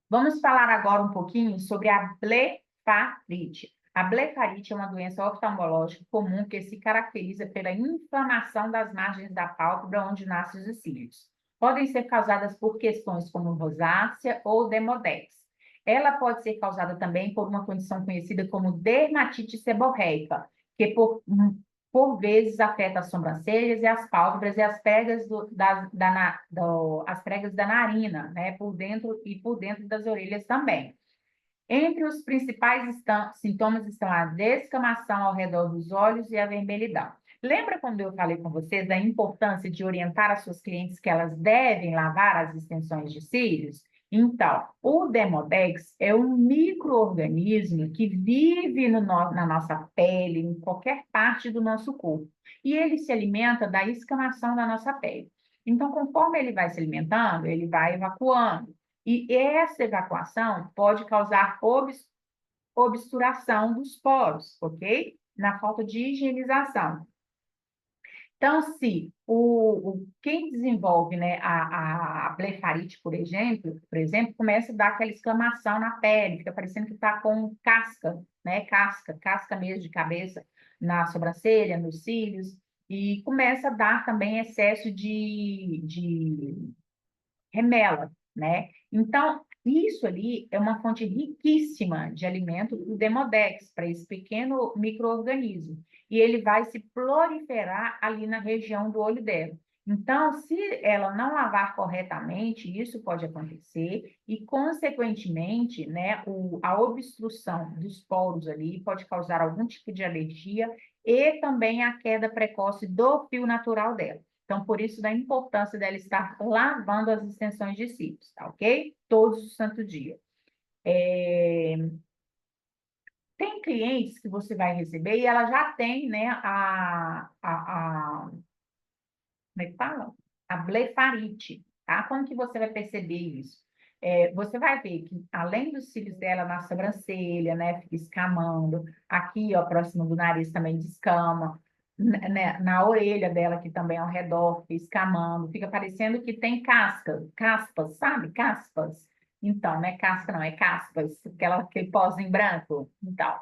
Vamos falar agora um pouquinho sobre a blefarite. A blefarite é uma doença oftalmológica comum que se caracteriza pela inflamação das margens da pálpebra onde nascem os cílios. Podem ser causadas por questões como rosácea ou demodex. Ela pode ser causada também por uma condição conhecida como dermatite seborreica, que por vezes afeta as sobrancelhas e as pálpebras e as pregas as pregas da narina, né, por dentro e por dentro das orelhas também. Entre os principais sintomas estão a descamação ao redor dos olhos e a vermelhidão. Lembra quando eu falei com vocês da importância de orientar as suas clientes que elas devem lavar as extensões de cílios? Então, o Demodex é um micro-organismo que vive na nossa pele, em qualquer parte do nosso corpo. E ele se alimenta da escamação da nossa pele. Então, conforme ele vai se alimentando, ele vai evacuando. E essa evacuação pode causar obsturação dos poros, ok? Na falta de higienização. Então, se quem desenvolve, né, a blefarite, por exemplo, começa a dar aquela escamação na pele, fica parecendo que está com casca, né? Casca mesmo de cabeça na sobrancelha, nos cílios, e começa a dar também excesso de remela, né? Então, isso ali é uma fonte riquíssima de alimento do Demodex para esse pequeno micro-organismo. E ele vai se proliferar ali na região do olho dela. Então, se ela não lavar corretamente, isso pode acontecer e, consequentemente, né, a obstrução dos poros ali pode causar algum tipo de alergia e também a queda precoce do fio natural dela. Então, por isso, da importância dela estar lavando as extensões de cílios, tá ok? Todos os santo dia. Tem clientes que você vai receber e ela já tem, né, como é que fala? A blefarite, tá? Como que você vai perceber isso? Você vai ver que, além dos cílios dela na sobrancelha, né, fica escamando, aqui, ó, próximo do nariz também descama, né, na orelha dela, que também ao redor, fica escamando, fica parecendo que tem caspas, sabe? Caspas. Então, não é casca, não, é caspas, aquele pozinho branco. Então,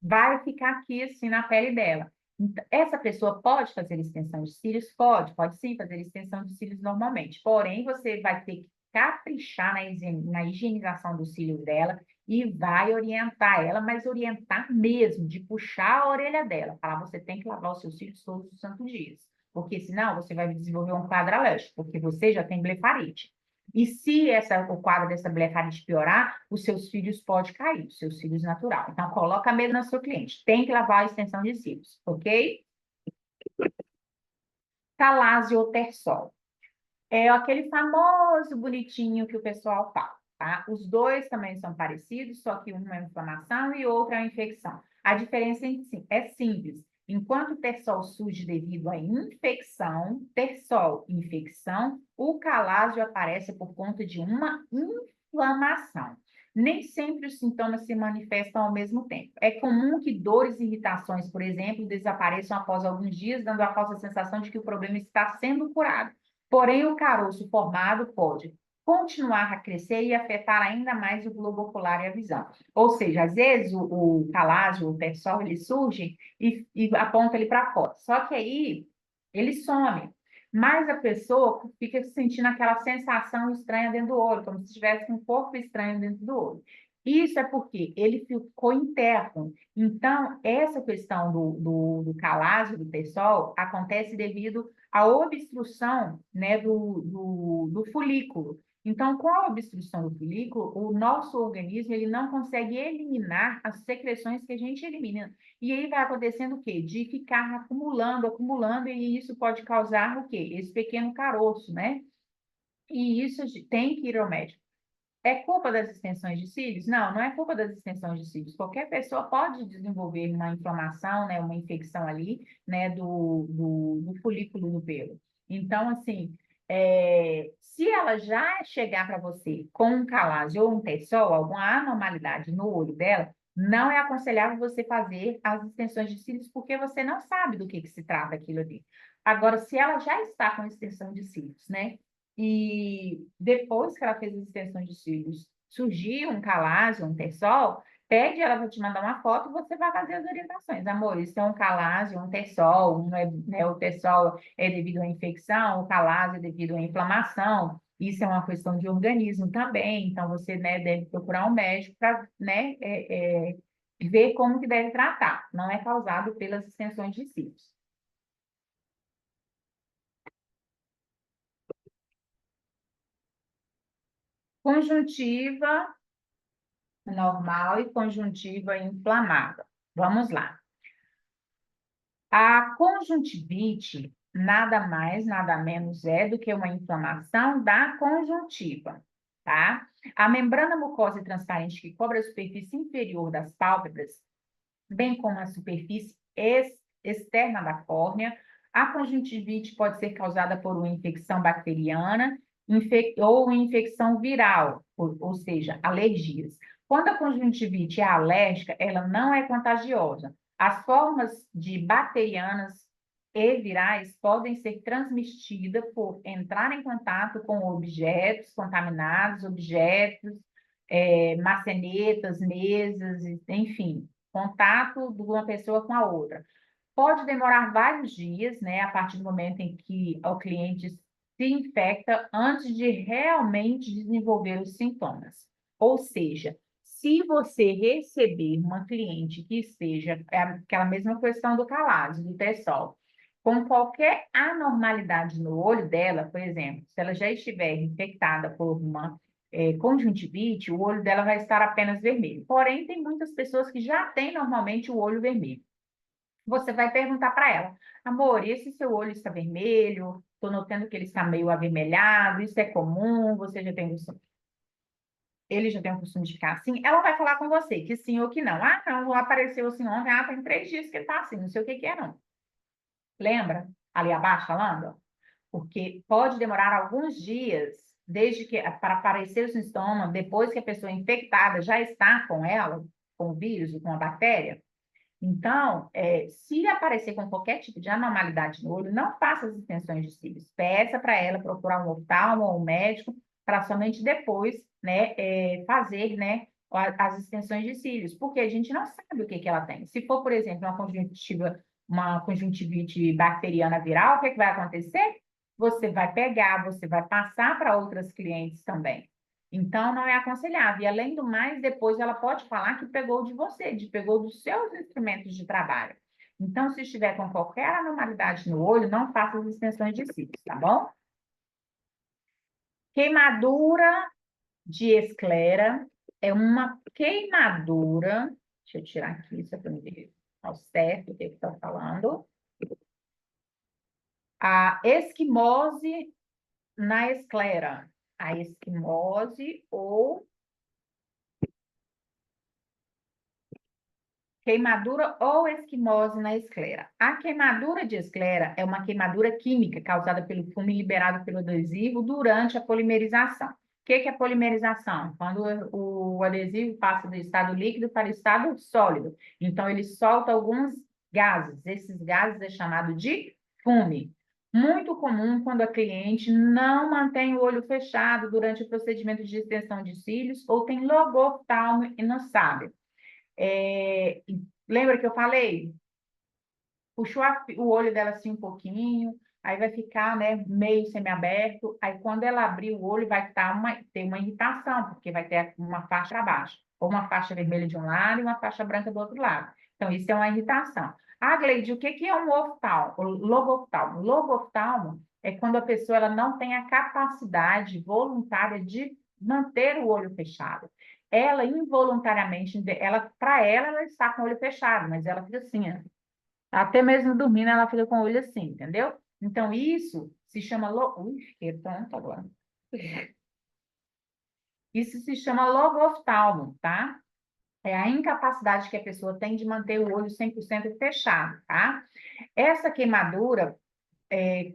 vai ficar aqui assim na pele dela. Então, essa pessoa pode fazer extensão de cílios? Pode sim fazer extensão de cílios normalmente. Porém, você vai ter que caprichar na higienização dos cílios dela e vai orientar ela, mas orientar mesmo, de puxar a orelha dela. Falar, você tem que lavar os seus cílios todos os santos dias. Porque senão você vai desenvolver um quadro alérgico, porque você já tem blefarite. E se o quadro dessa blefarite piorar, os seus cílios podem cair, os seus cílios natural. Então, coloca medo no seu cliente. Tem que lavar a extensão de cílios, ok? Talaziotersol. É aquele famoso bonitinho que o pessoal fala, tá? Os dois também são parecidos, só que um é inflamação e outro é infecção. A diferença é simples. Enquanto o terçol surge devido à infecção, terçol, infecção, o calásio aparece por conta de uma inflamação. Nem sempre os sintomas se manifestam ao mesmo tempo. É comum que dores e irritações, por exemplo, desapareçam após alguns dias, dando a falsa sensação de que o problema está sendo curado. Porém, o caroço formado pode continuar a crescer e afetar ainda mais o globo ocular e a visão. Ou seja, às vezes o calásio, o terçol, ele surge e aponta ele para fora. Só que aí ele some. Mas a pessoa fica sentindo aquela sensação estranha dentro do olho, como se tivesse um corpo estranho dentro do olho. Isso é porque ele ficou interno. Então, essa questão do calásio, do terçol, acontece devido à obstrução, né, do folículo. Então, com a obstrução do folículo, o nosso organismo ele não consegue eliminar as secreções que a gente elimina. E aí vai acontecendo o quê? De ficar acumulando, acumulando, e isso pode causar o quê? Esse pequeno caroço, né? E isso tem que ir ao médico. É culpa das extensões de cílios? Não, não é culpa das extensões de cílios. Qualquer pessoa pode desenvolver uma inflamação, né, uma infecção ali, né, do folículo do pelo. Então, assim, se ela já chegar para você com um calásio ou um terçol, alguma anormalidade no olho dela, não é aconselhável você fazer as extensões de cílios, porque você não sabe do que se trata aquilo ali. Agora, se ela já está com extensão de cílios, né? E depois que ela fez as extensões de cílios, surgiu um calásio, um terçol, pede ela para te mandar uma foto e você vai fazer as orientações. Amor, isso é um calásio, um terçol, um é, né, o terçol é devido à infecção, o calásio é devido à inflamação. Isso é uma questão de organismo também, então você, né, deve procurar um médico para, né, ver como que deve tratar. Não é causado pelas extensões de cílios. Conjuntiva normal e conjuntiva inflamada. Vamos lá. A conjuntivite nada mais, nada menos é do que uma inflamação da conjuntiva, tá? A membrana mucosa e transparente que cobre a superfície inferior das pálpebras, bem como a superfície externa da córnea, a conjuntivite pode ser causada por uma infecção bacteriana ou uma infecção viral, ou seja, alergias. Quando a conjuntivite é alérgica, ela não é contagiosa. As formas de bacterianas e virais podem ser transmitidas por entrar em contato com objetos contaminados, objetos, maçanetas, mesas, enfim, contato de uma pessoa com a outra. Pode demorar vários dias, né, a partir do momento em que o cliente se infecta, antes de realmente desenvolver os sintomas. Ou seja, se você receber uma cliente que esteja, é aquela mesma questão do calásio, do terçol, com qualquer anormalidade no olho dela, por exemplo, se ela já estiver infectada por uma conjuntivite, o olho dela vai estar apenas vermelho. Porém, tem muitas pessoas que já têm normalmente o olho vermelho. Você vai perguntar para ela, amor, esse seu olho está vermelho? Estou notando que ele está meio avermelhado, isso é comum, você já tem costume, ele já tem o costume de ficar assim? Ela vai falar com você que sim ou que não. Ah, não, apareceu assim ontem, ah, tem 3 dias que ele está assim, não sei o que que é, não. Lembra? Ali abaixo falando? Porque pode demorar alguns dias, desde que para aparecer o sintoma, depois que a pessoa infectada já está com ela, com o vírus ou com a bactéria. Então, se aparecer com qualquer tipo de anormalidade no olho, não faça as extensões de cílios. Peça para ela procurar um oftalmo ou um médico para somente depois, né, fazer, né, as extensões de cílios, porque a gente não sabe o que que ela tem. Se for, por exemplo, uma conjuntivite bacteriana viral, o que que vai acontecer? Você vai pegar, você vai passar para outras clientes também. Então, não é aconselhável. E, além do mais, depois ela pode falar que pegou de você, pegou dos seus instrumentos de trabalho. Então, se estiver com qualquer anormalidade no olho, não faça as extensões de cílios, tá bom? Queimadura de esclera é uma queimadura. Deixa eu tirar aqui, só para eu ver ao certo o que está falando. A esquimose na esclera. A esquimose ou Queimadura ou esquimose na esclera. A queimadura de esclera é uma queimadura química causada pelo fume liberado pelo adesivo durante a polimerização. O que é polimerização? Quando o adesivo passa do estado líquido para o estado sólido. Então, ele solta alguns gases. Esses gases é chamado de fume. Muito comum quando a cliente não mantém o olho fechado durante o procedimento de extensão de cílios ou tem loboftalmo e não sabe. É, lembra que eu falei? Puxou o olho dela assim um pouquinho, aí vai ficar, né, meio semiaberto. Aí quando ela abrir o olho, vai ter uma irritação, porque vai ter uma faixa abaixo, ou uma faixa vermelha de um lado e uma faixa branca do outro lado. Então, isso é uma irritação. Ah, Gleide, o que é um oftalmo? O loboftalmo? Loboftalmo é quando a pessoa ela não tem a capacidade voluntária de manter o olho fechado. Ela involuntariamente, para ela está com o olho fechado, mas ela fica assim, ó. Até mesmo dormindo, ela fica com o olho assim, entendeu? Então, isso se chama... Ui, que tanto agora. Isso se chama loboftalmo, tá? É a incapacidade que a pessoa tem de manter o olho 100% fechado, tá? Essa queimadura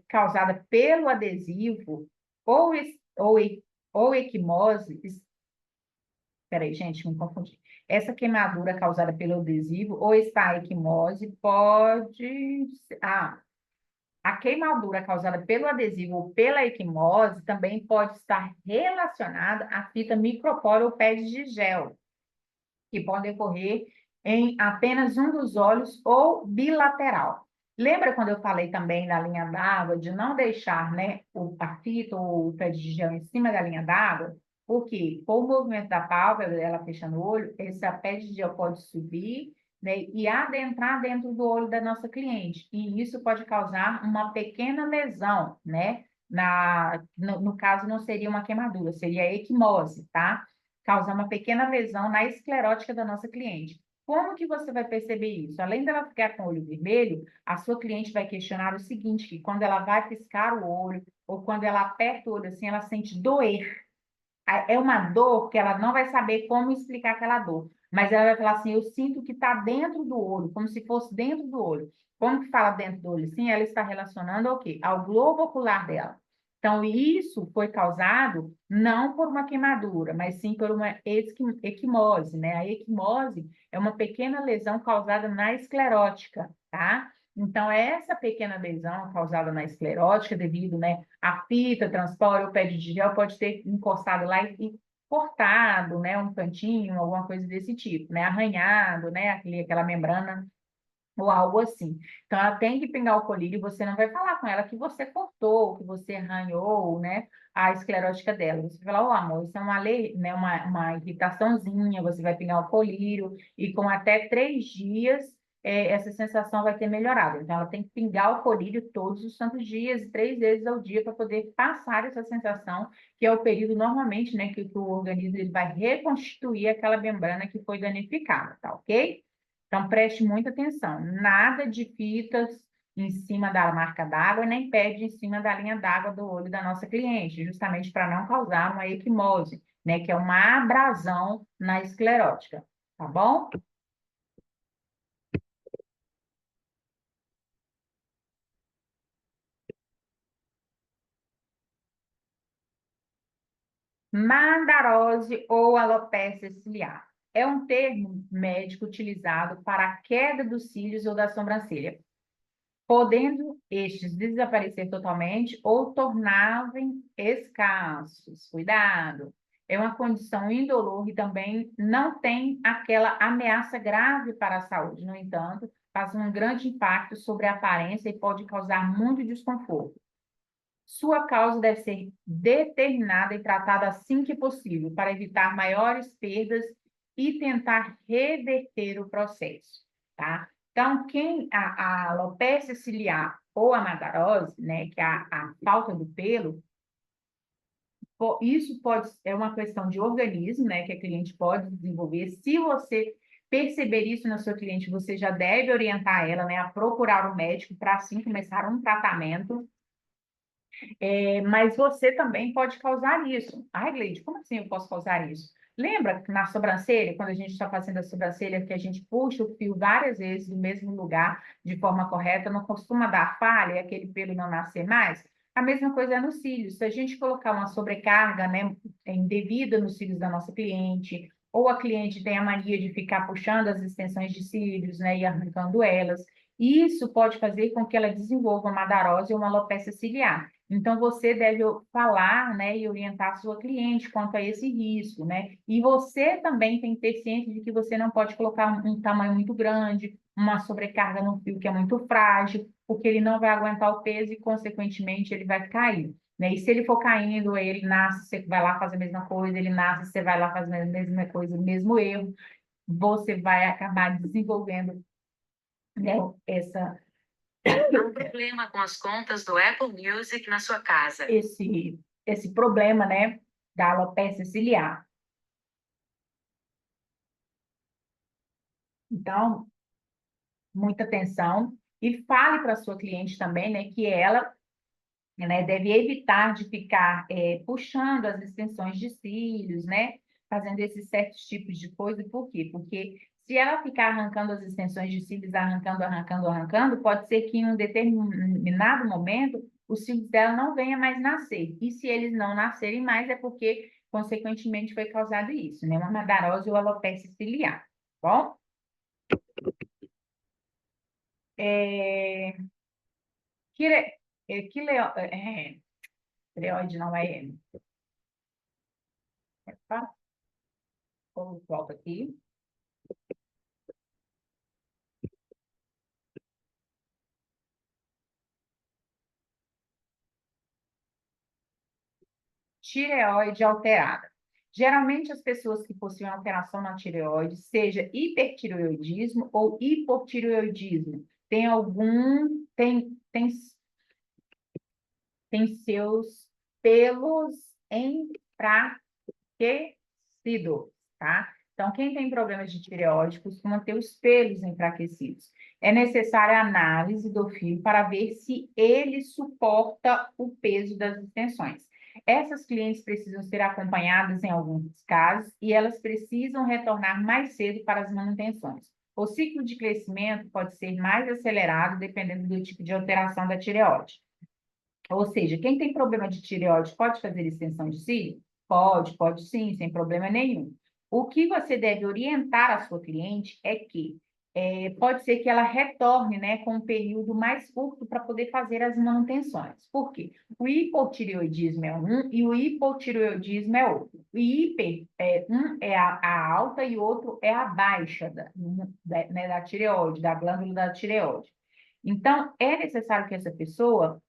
causada pelo adesivo ou, ou, ou equimose... Peraí, gente, me confundi. Essa queimadura causada pelo adesivo ou está equimose pode... A queimadura causada pelo adesivo ou pela equimose também pode estar relacionada à fita micropore ou pads de gel, que podem ocorrer em apenas um dos olhos ou bilateral. Lembra quando eu falei também na linha d'água de não deixar, né, a fita ou o pad de gel em cima da linha d'água? Porque com o movimento da pálpebra, ela fechando o olho, esse pad de gel pode subir, né, e adentrar dentro do olho da nossa cliente. E isso pode causar uma pequena lesão, né? No caso, não seria uma queimadura, seria equimose, tá? Causar uma pequena lesão na esclerótica da nossa cliente. Como que você vai perceber isso? Além dela ficar com o olho vermelho, a sua cliente vai questionar o seguinte, que quando ela vai piscar o olho, ou quando ela aperta o olho assim, ela sente doer. É uma dor que ela não vai saber como explicar aquela dor, mas ela vai falar assim, eu sinto que está dentro do olho, como se fosse dentro do olho. Como que fala dentro do olho? Sim, ela está relacionando ao quê? Ao globo ocular dela. Então, isso foi causado não por uma queimadura, mas sim por uma equimose, né? A equimose é uma pequena lesão causada na esclerótica, tá? Então, essa pequena lesão causada na esclerótica, devido, né, à fita, transporte ou pad de gel, pode ter encostado lá e cortado, né, um cantinho, alguma coisa desse tipo, né, arranhado, né, aquela membrana ou algo assim. Então, ela tem que pingar o colírio e você não vai falar com ela que você cortou, que você arranhou, né, a esclerótica dela. Você vai falar, ô amor, isso é né, uma irritaçãozinha, você vai pingar o colírio e com até 3 dias essa sensação vai ter melhorado. Então, ela tem que pingar o colírio todos os santos dias, 3 vezes ao dia, para poder passar essa sensação, que é o período normalmente, né, que o organismo ele vai reconstituir aquela membrana que foi danificada, tá ok? Então, preste muita atenção. Nada de fitas em cima da marca d'água, nem pede em cima da linha d'água do olho da nossa cliente, justamente para não causar uma equimose, né? Que é uma abrasão na esclerótica, tá bom? Mandarose ou alopecia ciliar. É um termo médico utilizado para a queda dos cílios ou da sobrancelha, podendo estes desaparecer totalmente ou tornarem escassos. Cuidado! É uma condição indolor e também não tem aquela ameaça grave para a saúde. No entanto, faz um grande impacto sobre a aparência e pode causar muito desconforto. Sua causa deve ser determinada e tratada assim que possível, para evitar maiores perdas e tentar reverter o processo, tá? Então, a alopecia ciliar ou a madarose, né, que é a falta do pelo, isso é uma questão de organismo, né, que a cliente pode desenvolver. Se você perceber isso na sua cliente, você já deve orientar ela, né, a procurar o médico para assim começar um tratamento. Mas você também pode causar isso. Ai, Gleide, como assim eu posso causar isso? Lembra que na sobrancelha, quando a gente está fazendo a sobrancelha, que a gente puxa o fio várias vezes do mesmo lugar de forma correta, não costuma dar falha e aquele pelo não nascer mais? A mesma coisa é nos cílios. Se a gente colocar uma sobrecarga, né, indevida nos cílios da nossa cliente, ou a cliente tem a mania de ficar puxando as extensões de cílios, né, e arrancando elas, isso pode fazer com que ela desenvolva uma adarose ou uma alopecia ciliar. Então, você deve falar, né, e orientar a sua cliente quanto a esse risco, né? E você também tem que ter ciência de que você não pode colocar um tamanho muito grande, uma sobrecarga no fio que é muito frágil, porque ele não vai aguentar o peso e, consequentemente, ele vai cair, né? E se ele for caindo, ele nasce, você vai lá fazer a mesma coisa, ele nasce, você vai lá fazer a mesma coisa, o mesmo erro, você vai acabar desenvolvendo, né, essa Há um problema com as contas do Apple Music na sua casa. esse problema, né, da alopecia ciliar. Então, muita atenção e fale para a sua cliente também, né, que ela, né, deve evitar de ficar puxando as extensões de cílios, né, fazendo esses certos tipos de coisa. Por quê? Porque se ela ficar arrancando as extensões de cílios, arrancando, arrancando, arrancando, pode ser que em um determinado momento os cílios dela não venham mais nascer. E se eles não nascerem mais, é porque, consequentemente, foi causado isso, né, uma nadarose ou alopecia ciliar. Bom? É, quire, tireoide não é, tá? Volta aqui. Tireoide alterada. Geralmente, as pessoas que possuem alteração na tireoide, seja hipertireoidismo ou hipotireoidismo, tem seus pelos enfraquecidos, tá? Então, quem tem problemas de tireoide costuma ter os pelos enfraquecidos. É necessária a análise do fio para ver se ele suporta o peso das extensões. Essas clientes precisam ser acompanhadas em alguns casos e elas precisam retornar mais cedo para as manutenções. O ciclo de crescimento pode ser mais acelerado dependendo do tipo de alteração da tireoide. Ou seja, quem tem problema de tireoide pode fazer extensão de cílio? Pode sim, sem problema nenhum. O que você deve orientar a sua cliente é que pode ser que ela retorne, né, com um período mais curto para poder fazer as manutenções. Por quê? O hipotireoidismo é um e o hipotireoidismo é outro. O hiper, um é a alta e o outro é a baixa né, da tireoide, da glândula da tireoide. Então, é necessário que essa pessoa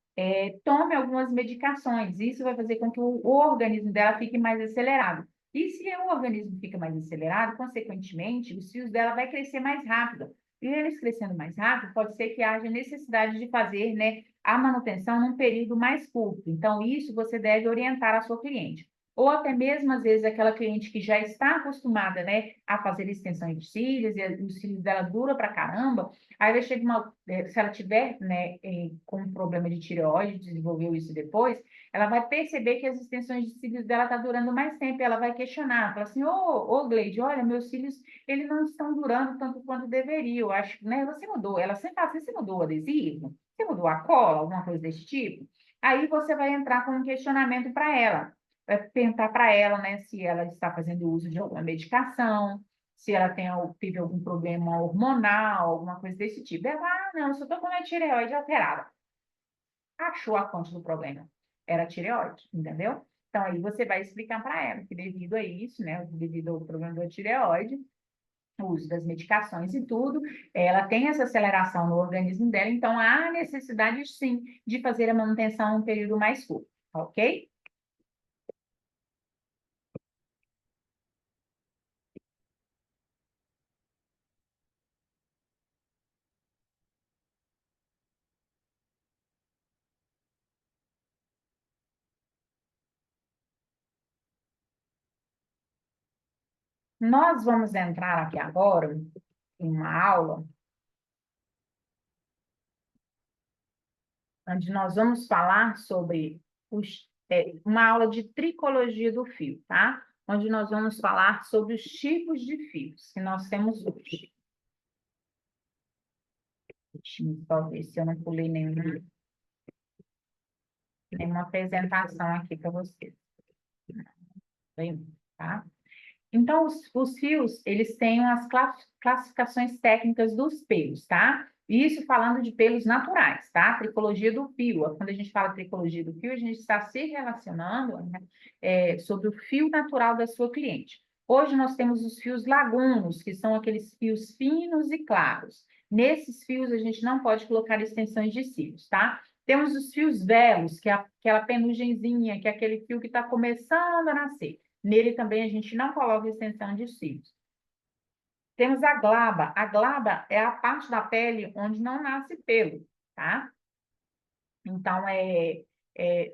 tome algumas medicações. Isso vai fazer com que o organismo dela fique mais acelerado. E se o organismo fica mais acelerado, consequentemente, os fios dela vai crescer mais rápido. E eles crescendo mais rápido, pode ser que haja necessidade de fazer, né, a manutenção num período mais curto. Então, isso você deve orientar a sua cliente. Ou até mesmo, às vezes, aquela cliente que já está acostumada, né, a fazer extensão de cílios, e os cílios dela duram pra caramba, aí vai chegar se ela tiver, né, com um problema de tireoide, desenvolveu isso depois, ela vai perceber que as extensões de cílios dela tá durando mais tempo, e ela vai questionar, fala assim, ô Gleide, olha, meus cílios, eles não estão durando tanto quanto deveriam, eu acho, né, você mudou, ela sempre fala assim, você mudou o adesivo? Você mudou a cola, alguma coisa desse tipo? Aí você vai entrar com um questionamento para ela, vai perguntar para ela, né, se ela está fazendo uso de alguma medicação, se ela teve algum problema hormonal, alguma coisa desse tipo. Ela, não, eu só estou com a tireoide alterada. Achou a fonte do problema. Era a tireoide, entendeu? Então, aí você vai explicar para ela que devido a isso, né, devido ao problema da tireoide, o uso das medicações e tudo, ela tem essa aceleração no organismo dela, então há necessidade, sim, de fazer a manutenção em um período mais curto, ok? Nós vamos entrar aqui agora em uma aula onde nós vamos falar sobre uma aula de tricologia do fio, tá? Onde nós vamos falar sobre os tipos de fios que nós temos hoje. Deixa eu só ver se eu não pulei nenhuma apresentação aqui para vocês. Bem, tá? Então, os fios, eles têm as classificações técnicas dos pelos, tá? Isso falando de pelos naturais, tá? Tricologia do fio. Quando a gente fala tricologia do fio, a gente está se relacionando, né, sobre o fio natural da sua cliente. Hoje nós temos os fios lagunos, que são aqueles fios finos e claros. Nesses fios, a gente não pode colocar extensões de cílios, tá? Temos os fios velos, que é aquela penugenzinha, que é aquele fio que está começando a nascer. Nele também a gente não coloca extensão de cílios. Temos a glaba. A glaba é a parte da pele onde não nasce pelo, tá? Então,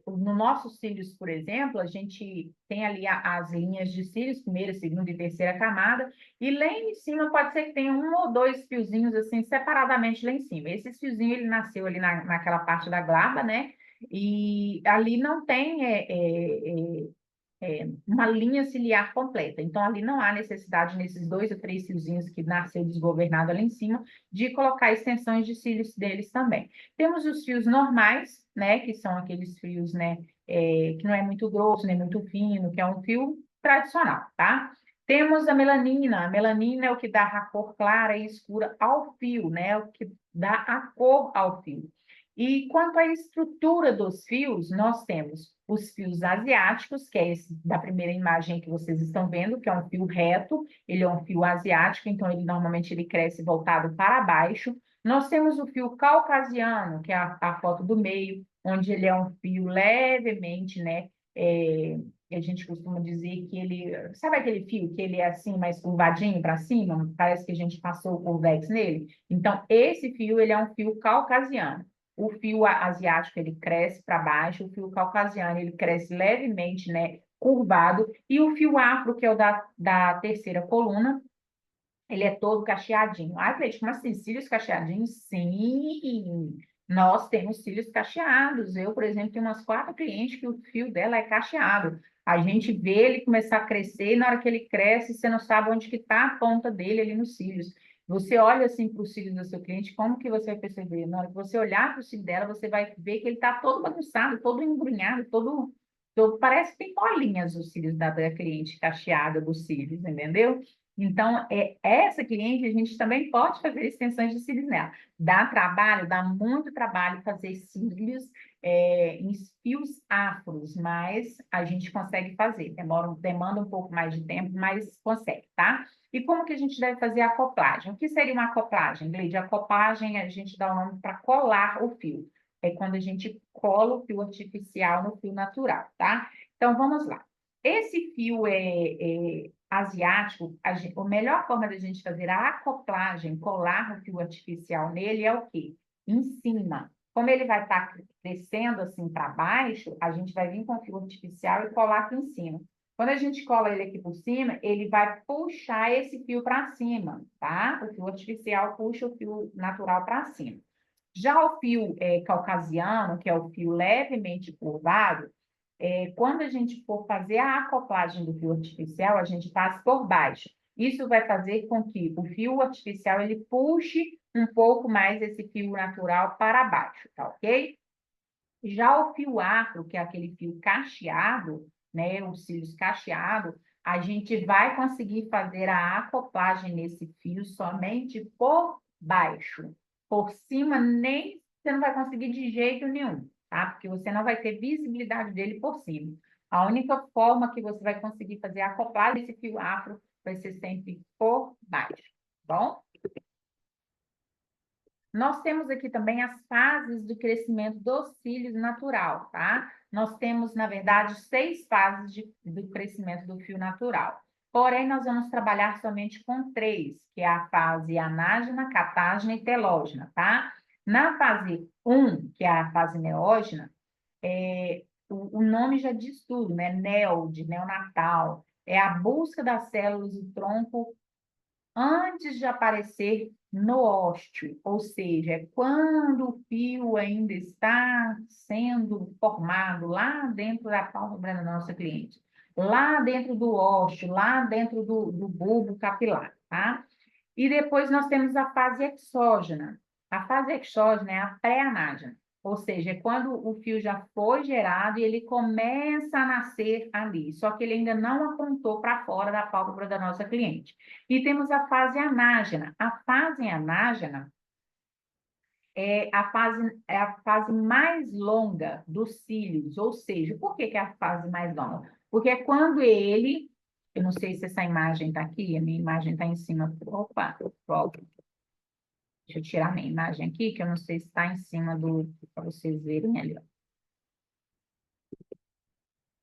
no nossos cílios, por exemplo, a gente tem ali as linhas de cílios, primeira, segunda e terceira camada, e lá em cima pode ser que tenha um ou dois fiozinhos assim, separadamente lá em cima. Esse fiozinho, ele nasceu ali naquela parte da glaba, né? E ali não tem uma linha ciliar completa. Então, ali não há necessidade, nesses 2 ou 3 fiozinhos que nasceu desgovernado ali em cima, de colocar extensões de cílios deles também. Temos os fios normais, né, que são aqueles fios, né, que não é muito grosso, nem muito fino, que é um fio tradicional, tá? Temos a melanina é o que dá a cor clara e escura ao fio, né, é o que dá a cor ao fio. E quanto à estrutura dos fios, nós temos os fios asiáticos, que é esse da primeira imagem que vocês estão vendo, que é um fio reto, ele é um fio asiático, então ele normalmente ele cresce voltado para baixo. Nós temos o fio caucasiano, que é a foto do meio, onde ele é um fio levemente, né? A gente costuma dizer que ele... Sabe aquele fio que ele é assim, mais curvadinho para cima? Parece que a gente passou o Curvex nele. Então, esse fio, ele é um fio caucasiano. O fio asiático, ele cresce para baixo, o fio caucasiano, ele cresce levemente, né, curvado, e o fio afro, que é o da terceira coluna, ele é todo cacheadinho. Ai, Cleide, como assim? Cílios cacheadinhos? Sim, nós temos cílios cacheados. Eu, por exemplo, tenho umas 4 clientes que o fio dela é cacheado. A gente vê ele começar a crescer, e na hora que ele cresce, você não sabe onde que está a ponta dele ali nos cílios. Você olha assim para os cílios do seu cliente, como que você vai perceber? Na hora que você olhar para o cílio dela, você vai ver que ele está todo bagunçado, todo embrulhado, parece que tem bolinhas os cílios da cliente cacheada dos cílios, entendeu? Então, essa cliente, a gente também pode fazer extensões de cílios nela. Dá trabalho, dá muito trabalho fazer cílios em fios afros, mas a gente consegue fazer. Demanda um pouco mais de tempo, mas consegue, tá? E como que a gente deve fazer a acoplagem? O que seria uma acoplagem, Gleide? A acoplagem, a gente dá o nome para colar o fio. É quando a gente cola o fio artificial no fio natural, tá? Então, vamos lá. Esse fio asiático, a melhor forma da gente fazer a acoplagem, colar o fio artificial nele é o quê? Em cima. Como ele vai estar crescendo assim para baixo, a gente vai vir com o fio artificial e colar aqui em cima. Quando a gente cola ele aqui por cima, ele vai puxar esse fio para cima, tá? O fio artificial puxa o fio natural para cima. Já o fio caucasiano, que é o fio levemente curvado, quando a gente for fazer a acoplagem do fio artificial, a gente passa por baixo. Isso vai fazer com que o fio artificial ele puxe um pouco mais esse fio natural para baixo, tá ok? Já o fio afro, que é aquele fio cacheado, né, os cílios cacheados, a gente vai conseguir fazer a acoplagem nesse fio somente por baixo. Por cima, nem você não vai conseguir de jeito nenhum, tá? Porque você não vai ter visibilidade dele por cima. A única forma que você vai conseguir fazer a acoplagem desse fio afro vai ser sempre por baixo, tá bom? Nós temos aqui também as fases do crescimento dos cílios natural, tá? Nós temos, na verdade, 6 fases do crescimento do fio natural. Porém, nós vamos trabalhar somente com 3, que é a fase anágena, catágena e telógena, tá? Na fase 1, que é a fase neógena, o nome já diz tudo, né? Neo, de neonatal, é a busca das células do tronco antes de aparecer no ósteo, ou seja, é quando o fio ainda está sendo formado lá dentro da pálpebra da nossa cliente, lá dentro do ósteo, lá dentro do bulbo capilar, tá? E depois nós temos a fase exógena. A fase exógena é a pré-anágena, ou seja, é quando o fio já foi gerado e ele começa a nascer ali, só que ele ainda não apontou para fora da pálpebra da nossa cliente. E temos a fase anágena. A fase anágena é a fase mais longa dos cílios, ou seja, por que que é a fase mais longa? Porque é quando ele, eu não sei se essa imagem está aqui, a minha imagem está em cima, opa, volta. Deixa eu tirar minha imagem aqui, que eu não sei se está em cima para vocês verem ali, ó.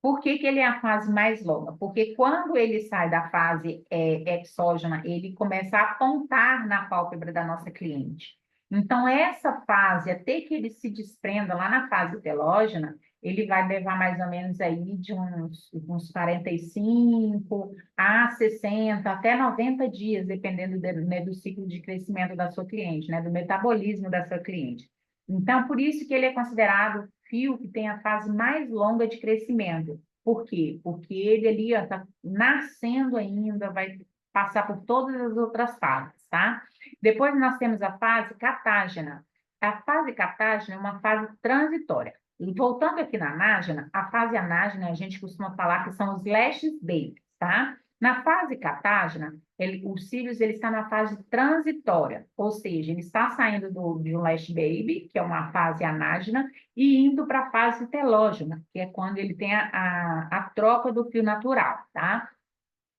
Por que que ele é a fase mais longa? Porque quando ele sai da fase exógena, ele começa a apontar na pálpebra da nossa cliente. Então, essa fase, até que ele se desprenda lá na fase telógena, ele vai levar mais ou menos aí de uns 45 a 60, até 90 dias, dependendo né, do ciclo de crescimento da sua cliente, né, do metabolismo da sua cliente. Então, por isso que ele é considerado fio que tem a fase mais longa de crescimento. Por quê? Porque ele ali está nascendo ainda, vai passar por todas as outras fases, tá? Depois nós temos a fase catágena. A fase catágena é uma fase transitória. E voltando aqui na anágena, a fase anágena a gente costuma falar que são os lashes babies, tá? Na fase catágena, os cílios ele está na fase transitória, ou seja, ele está saindo de um lash baby, que é uma fase anágena, e indo para a fase telógena, que é quando ele tem a troca do fio natural, tá?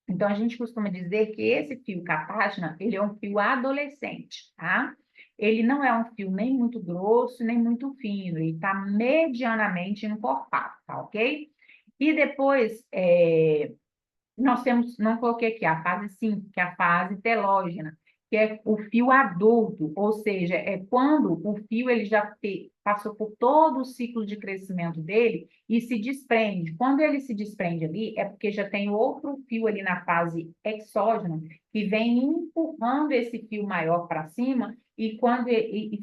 Então, a gente costuma dizer que esse fio catágena, ele é um fio adolescente, tá? Ele não é um fio nem muito grosso, nem muito fino, ele está medianamente encorpado, tá ok? E depois, nós temos, não coloquei aqui, a fase 5, que é a fase telógena, que é o fio adulto, ou seja, é quando o fio ele já passou por todo o ciclo de crescimento dele e se desprende. Quando ele se desprende ali, é porque já tem outro fio ali na fase exógena que vem empurrando esse fio maior para cima e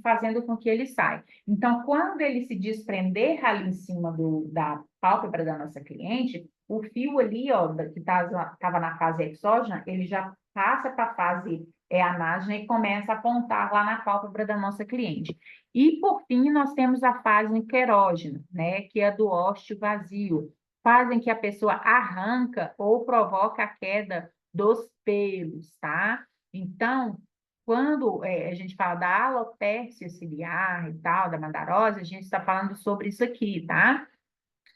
fazendo com que ele saia. Então, quando ele se desprender ali em cima da pálpebra da nossa cliente, o fio ali, ó, que estava na fase exógena, ele já passa para a fase anágena e começa a apontar lá na pálpebra da nossa cliente. E, por fim, nós temos a fase querógena, né, que é do ósteo vazio, fase em que a pessoa arranca ou provoca a queda dos pelos, tá? Então, quando a gente fala da alopécia ciliar e tal, da mandarose, a gente está falando sobre isso aqui, tá?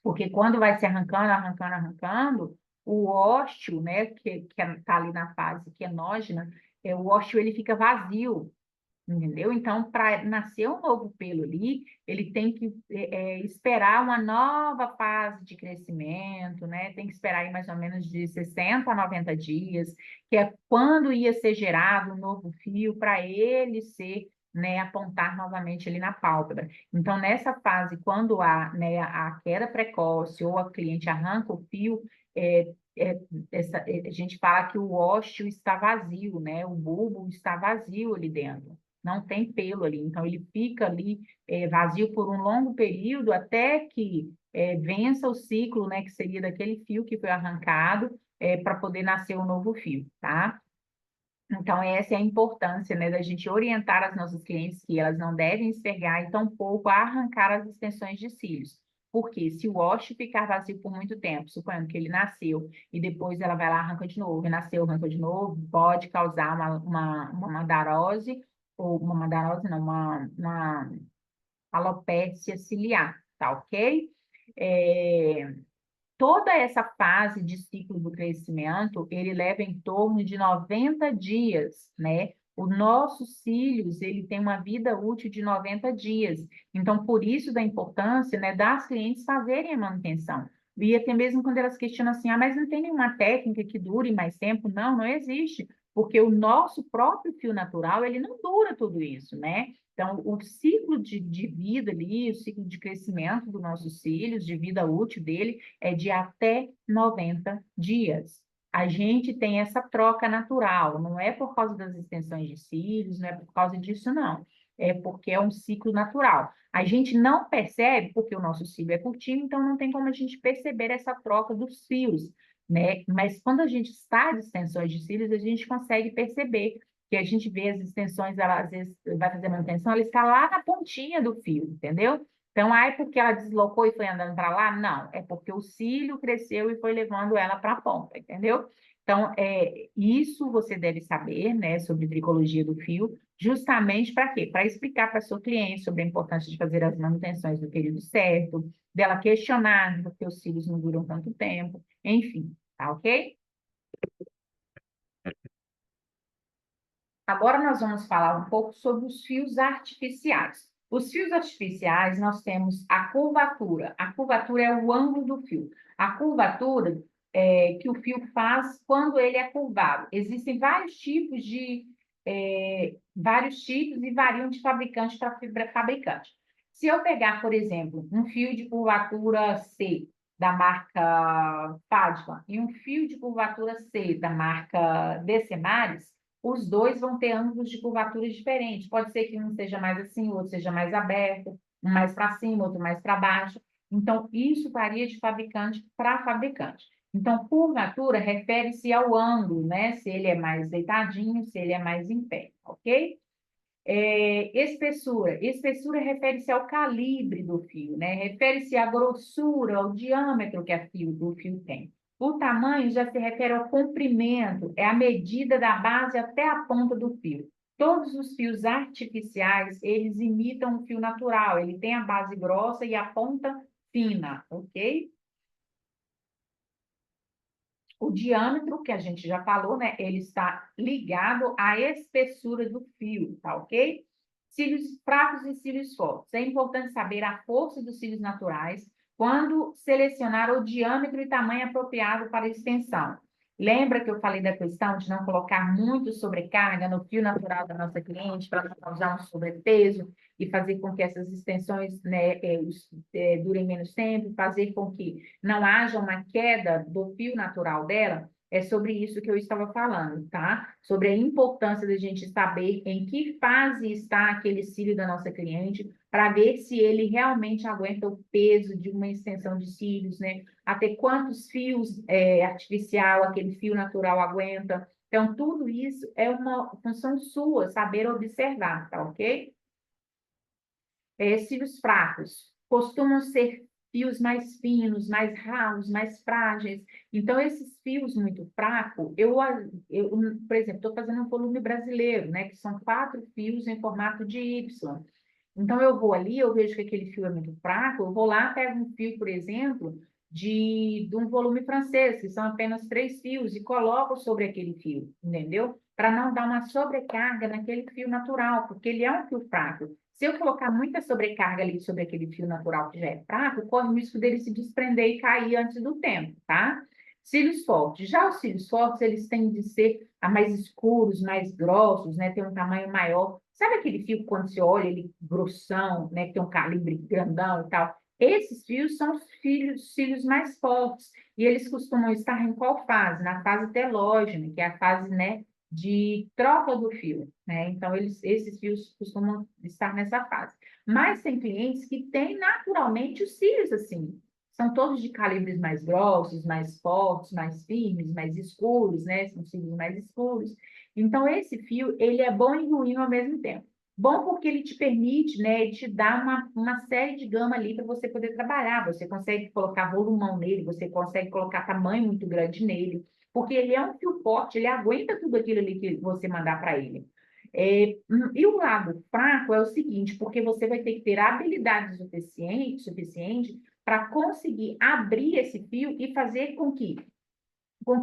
Porque quando vai se arrancando, arrancando, arrancando, o ósteo, né, que está ali na fase quenógena, o ósteo ele fica vazio, entendeu? Então, para nascer um novo pelo ali, ele tem que esperar uma nova fase de crescimento, né? Tem que esperar aí mais ou menos de 60 a 90 dias, que é quando ia ser gerado um novo fio para ele ser, né, apontar novamente ali na pálpebra. Então, nessa fase, quando há, né, a queda precoce ou a cliente arranca o fio, é, a gente fala que o ósteo está vazio, né? O bulbo está vazio ali dentro, não tem pelo ali, então ele fica ali vazio por um longo período até que vença o ciclo, né, que seria daquele fio que foi arrancado para poder nascer um novo fio, tá? Então, essa é a importância, né, da gente orientar as nossas clientes que elas não devem esfregar e tampouco arrancar as extensões de cílios. Porque se o ósseo ficar vazio por muito tempo, suponhando que ele nasceu e depois ela vai lá, arranca de novo, e nasceu, arranca de novo, pode causar uma mandarose, ou uma mandarose, não, uma alopécia ciliar, tá ok? É, toda essa fase de ciclo do crescimento, ele leva em torno de 90 dias, né? Os nossos cílios, ele tem uma vida útil de 90 dias. Então, por isso da importância, né, das clientes fazerem a manutenção. E até mesmo quando elas questionam assim, mas não tem nenhuma técnica que dure mais tempo? Não, não existe, porque o nosso próprio fio natural, ele não dura tudo isso, né? Então, o ciclo de vida ali, o ciclo de crescimento dos nossos cílios, de vida útil dele, é de até 90 dias. a gente tem essa troca natural, não é por causa das extensões de cílios, não é por causa disso, não. É porque é um ciclo natural. A gente não percebe, porque o nosso cílio é curtinho, então não tem como a gente perceber essa troca dos fios, né? Mas quando a gente está de extensões de cílios, a gente consegue perceber que a gente vê as extensões, ela às vezes vai fazer manutenção, ela está lá na pontinha do fio, entendeu? Então, é porque ela deslocou e foi andando para lá? Não, é porque o cílio cresceu e foi levando ela para a ponta, entendeu? Então, isso você deve saber, né, sobre tricologia do fio, justamente para quê? Para explicar para a sua cliente sobre a importância de fazer as manutenções no período certo, dela questionar porque os cílios não duram tanto tempo, enfim, tá ok? Agora nós vamos falar um pouco sobre os fios artificiais. Os fios artificiais, nós temos a curvatura. A curvatura é o ângulo do fio. A curvatura é que o fio faz quando ele é curvado. Existem vários tipos e variam de fabricante para fabricante. Se eu pegar, por exemplo, um fio de curvatura C da marca Fadman e um fio de curvatura C da marca Decemares, os dois vão ter ângulos de curvatura diferentes. Pode ser que um seja mais assim, o outro seja mais aberto, um mais para cima, outro mais para baixo. Então, isso varia de fabricante para fabricante. Então, curvatura refere-se ao ângulo, né? Se ele é mais deitadinho, se ele é mais em pé, ok? Espessura. Espessura refere-se ao calibre do fio, né? Refere-se à grossura, ao diâmetro que o fio tem. O tamanho já se refere ao comprimento, é a medida da base até a ponta do fio. Todos os fios artificiais, eles imitam o fio natural, ele tem a base grossa e a ponta fina, ok? O diâmetro, que a gente já falou, né? Ele está ligado à espessura do fio, tá ok? Cílios fracos e cílios fortes. É importante saber a força dos cílios naturais quando selecionar o diâmetro e tamanho apropriado para a extensão. Lembra que eu falei da questão de não colocar muito sobrecarga no fio natural da nossa cliente para não causar um sobrepeso e fazer com que essas extensões, né, durem menos tempo, fazer com que não haja uma queda do fio natural dela? É sobre isso que eu estava falando, tá? Sobre a importância da gente saber em que fase está aquele cílio da nossa cliente, para ver se ele realmente aguenta o peso de uma extensão de cílios, né? Até quantos fios artificial aquele fio natural aguenta. Então, tudo isso é uma função sua, saber observar, tá ok? Cílios fracos costumam ser fios mais finos, mais ralos, mais frágeis. Então, esses fios muito fracos, por exemplo, estou fazendo um volume brasileiro, né, que são 4 fios em formato de Y. Então, eu vou ali, eu vejo que aquele fio é muito fraco, eu vou lá, pego um fio, por exemplo, de um volume francês, que são apenas 3 fios, e coloco sobre aquele fio, entendeu? Para não dar uma sobrecarga naquele fio natural, porque ele é um fio fraco. Se eu colocar muita sobrecarga ali sobre aquele fio natural que já é fraco, corre o risco dele se desprender e cair antes do tempo, tá? Cílios fortes. Já os cílios fortes, eles tendem de ser mais escuros, mais grossos, né? Tem um tamanho maior. Sabe aquele fio que quando você olha ele grossão, né? Que tem um calibre grandão e tal? Esses fios são os cílios mais fortes. E eles costumam estar em qual fase? Na fase telógena, que é a fase, né, de troca do fio, né? Então, esses fios costumam estar nessa fase. Mas tem clientes que têm naturalmente os cílios assim. São todos de calibres mais grossos, mais fortes, mais firmes, mais escuros, né? São cílios mais escuros. Então, esse fio, ele é bom e ruim ao mesmo tempo. Bom porque ele te permite, né, ele te dá uma série de gama ali para você poder trabalhar. Você consegue colocar volumão nele, você consegue colocar tamanho muito grande nele, porque ele é um fio forte, ele aguenta tudo aquilo ali que você mandar para ele. E o lado fraco é o seguinte, porque você vai ter que ter habilidade suficiente para conseguir abrir esse fio e fazer com que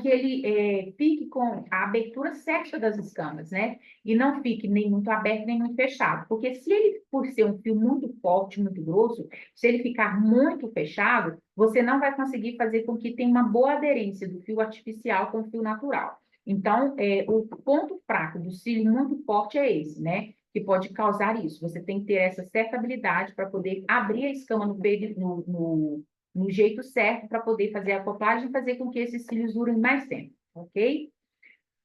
ele fique com a abertura certa das escamas, né? E não fique nem muito aberto, nem muito fechado. Porque se ele, por ser um fio muito forte, muito grosso, se ele ficar muito fechado, você não vai conseguir fazer com que tenha uma boa aderência do fio artificial com o fio natural. Então, o ponto fraco do cílio muito forte é esse, né? Que pode causar isso. Você tem que ter essa certa habilidade para poder abrir a escama no jeito certo para poder fazer a acoplagem e fazer com que esses cílios durem mais tempo. ok?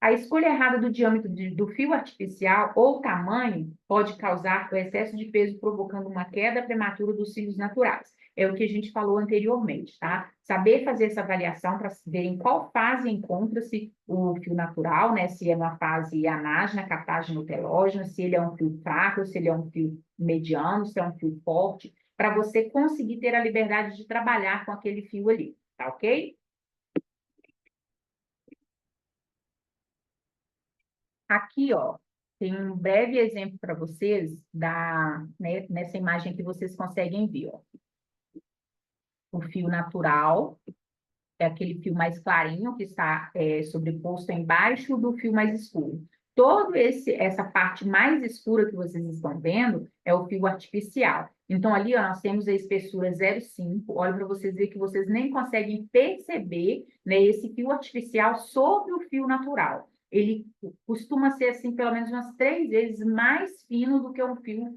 A escolha errada do diâmetro do fio artificial ou tamanho pode causar o excesso de peso, provocando uma queda prematura dos cílios naturais. É o que a gente falou anteriormente, tá? Saber fazer essa avaliação para ver em qual fase encontra-se o fio natural, né? Se é uma fase anágena, catágena ou telógena, se ele é um fio fraco, se ele é um fio mediano, se é um fio forte, para você conseguir ter a liberdade de trabalhar com aquele fio ali, tá ok? Aqui, ó, tem um breve exemplo para vocês né, nessa imagem que vocês conseguem ver, ó. O fio natural é aquele fio mais clarinho que está sobreposto embaixo do fio mais escuro. Essa parte mais escura que vocês estão vendo é o fio artificial. Então, ali, ó, nós temos a espessura 0,5. Olha para vocês verem que vocês nem conseguem perceber, né, esse fio artificial sobre o fio natural. Ele costuma ser, assim, pelo menos umas 3 vezes mais fino do que um fio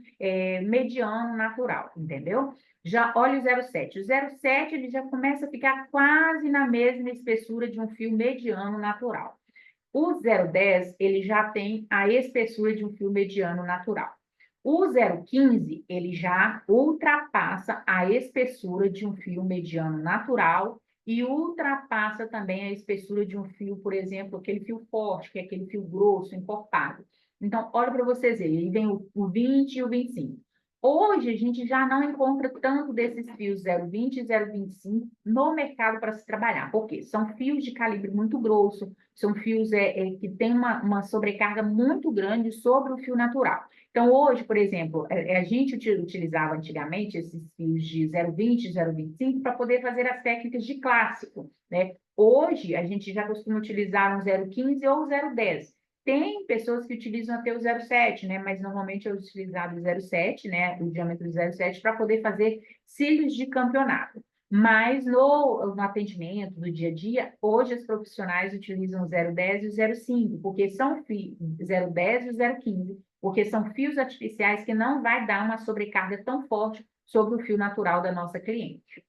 mediano natural, entendeu? Já olha o 0,7. O 0,7 ele já começa a ficar quase na mesma espessura de um fio mediano natural. O 0,10 ele já tem a espessura de um fio mediano natural. O 0,15 ele já ultrapassa a espessura de um fio mediano natural e ultrapassa também a espessura de um fio, por exemplo, aquele fio forte, que é aquele fio grosso, encorpado. Então, olha para vocês verem, aí vem o 20 e o 25. Hoje, a gente já não encontra tanto desses fios 0,20 e 0,25 no mercado para se trabalhar. Por quê? São fios de calibre muito grosso, são fios que têm uma sobrecarga muito grande sobre o fio natural. Então, hoje, por exemplo, a gente utilizava antigamente esses fios de 0,20 e 0,25 para poder fazer as técnicas de clássico, né? Hoje, a gente já costuma utilizar um 0,15 ou 0,10. Tem pessoas que utilizam até o 0,7, né? Mas normalmente é utilizado o 0,7, né? O diâmetro do 0,7 para poder fazer cílios de campeonato. Mas no atendimento do dia a dia, hoje os profissionais utilizam o 0,10 e o 0,5, porque são fios 0,10 e o 0,15, porque são fios artificiais que não vai dar uma sobrecarga tão forte sobre o fio natural da nossa cliente.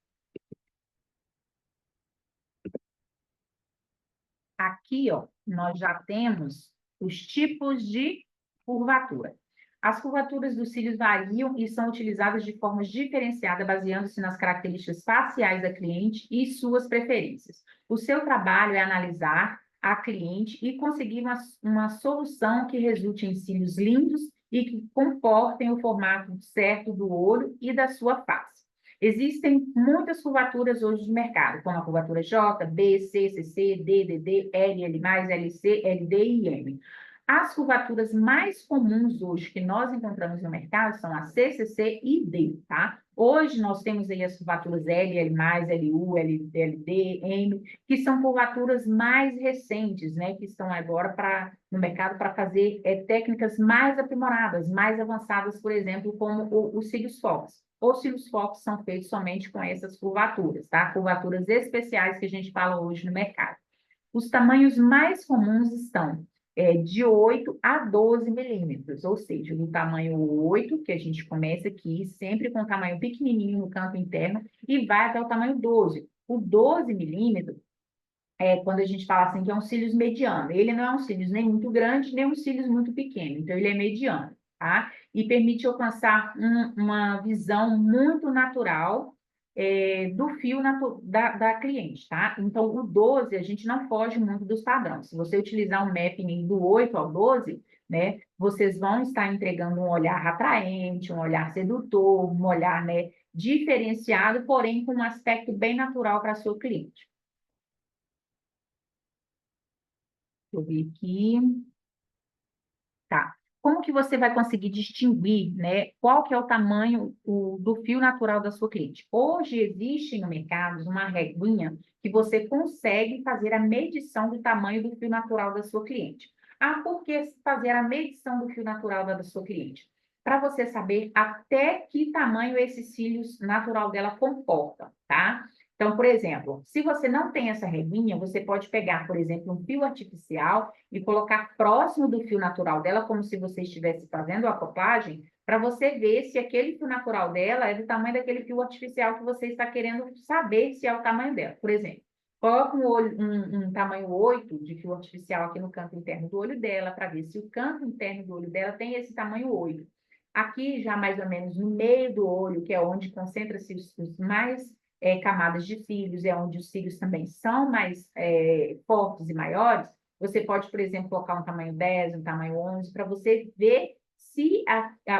Aqui, ó, nós já temos os tipos de curvatura. As curvaturas dos cílios variam e são utilizadas de forma diferenciada, baseando-se nas características faciais da cliente e suas preferências. O seu trabalho é analisar a cliente e conseguir uma solução que resulte em cílios lindos e que comportem o formato certo do olho e da sua face. Existem muitas curvaturas hoje no mercado, como a curvatura J, B, C, CC, D, DD, L, L+, LC, LD e M. As curvaturas mais comuns hoje que nós encontramos no mercado são a C, CC e D, tá? Hoje nós temos aí as curvaturas L, L+, LU, LD, M, que são curvaturas mais recentes, né? Que estão agora no mercado para fazer técnicas mais aprimoradas, mais avançadas, por exemplo, como os cílios Fox. Os cílios Fox são feitos somente com essas curvaturas, tá? Curvaturas especiais que a gente fala hoje no mercado. Os tamanhos mais comuns estão de 8 a 12 milímetros, ou seja, do tamanho 8, que a gente começa aqui, sempre com tamanho pequenininho no canto interno, e vai até o tamanho 12. O 12 milímetros quando a gente fala assim que é um cílios mediano. Ele não é um cílios nem muito grande, nem um cílios muito pequeno, então ele é mediano, tá? E permite alcançar uma visão muito natural do fio da cliente, tá? Então, o 12, a gente não foge muito dos padrões. Se você utilizar um mapping do 8 ao 12, né, vocês vão estar entregando um olhar atraente, um olhar sedutor, um olhar, né, diferenciado, porém com um aspecto bem natural para a sua cliente. Deixa eu ver aqui. Tá. Como que você vai conseguir distinguir, né, qual que é o tamanho do fio natural da sua cliente? Hoje existe no mercado uma reguinha que você consegue fazer a medição do tamanho do fio natural da sua cliente. Ah, por que fazer a medição do fio natural da sua cliente? Para você saber até que tamanho esse cílios natural dela comporta, tá? Então, por exemplo, se você não tem essa reguinha, você pode pegar, por exemplo, um fio artificial e colocar próximo do fio natural dela, como se você estivesse fazendo a acoplagem, para você ver se aquele fio natural dela é do tamanho daquele fio artificial que você está querendo saber se é o tamanho dela. Por exemplo, Coloca um tamanho 8 de fio artificial aqui no canto interno do olho dela, para ver se o canto interno do olho dela tem esse tamanho 8. Aqui, já mais ou menos no meio do olho, que é onde concentra-se os mais camadas de cílios, é onde os cílios também são mais fortes e maiores, você pode, por exemplo, colocar um tamanho 10, um tamanho 11, para você ver se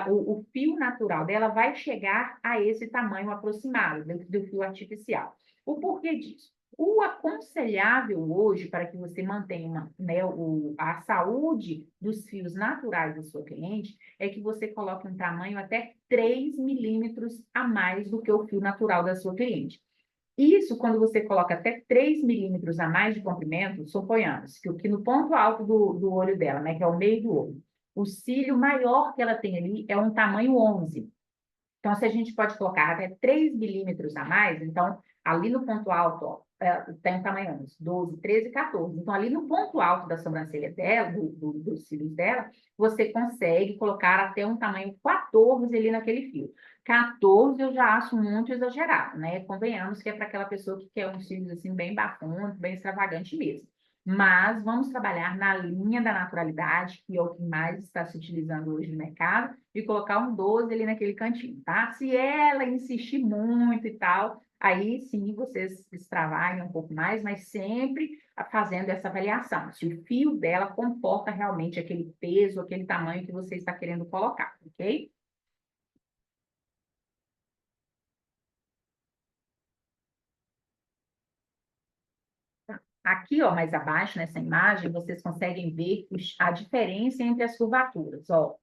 o fio natural dela vai chegar a esse tamanho aproximado do fio artificial. O porquê disso? O aconselhável hoje, para que você mantenha né, a saúde dos fios naturais da sua cliente, é que você coloque um tamanho até 3 milímetros a mais do que o fio natural da sua cliente. Isso, quando você coloca até 3 milímetros a mais de comprimento, suponhamos que no ponto alto do olho dela, né, que é o meio do olho, o cílio maior que ela tem ali é um tamanho 11. Então, se a gente pode colocar até 3 milímetros a mais, então, ali no ponto alto, ó, tem um tamanho 11, 12, 13, 14. Então, ali no ponto alto da sobrancelha dela, dos cílios dela, você consegue colocar até um tamanho 14 ali naquele fio. 14 eu já acho muito exagerado, né? Convenhamos que é para aquela pessoa que quer uns cílios assim bem bafundos, bem extravagante mesmo. Mas vamos trabalhar na linha da naturalidade, que é o que mais está se utilizando hoje no mercado, e colocar um 12 ali naquele cantinho, tá? Se ela insistir muito e tal, aí sim vocês extravagam um pouco mais, mas sempre fazendo essa avaliação, se o fio dela comporta realmente aquele peso, aquele tamanho que você está querendo colocar, ok? Aqui, ó, mais abaixo, nessa imagem, vocês conseguem ver a diferença entre as curvaturas, ó.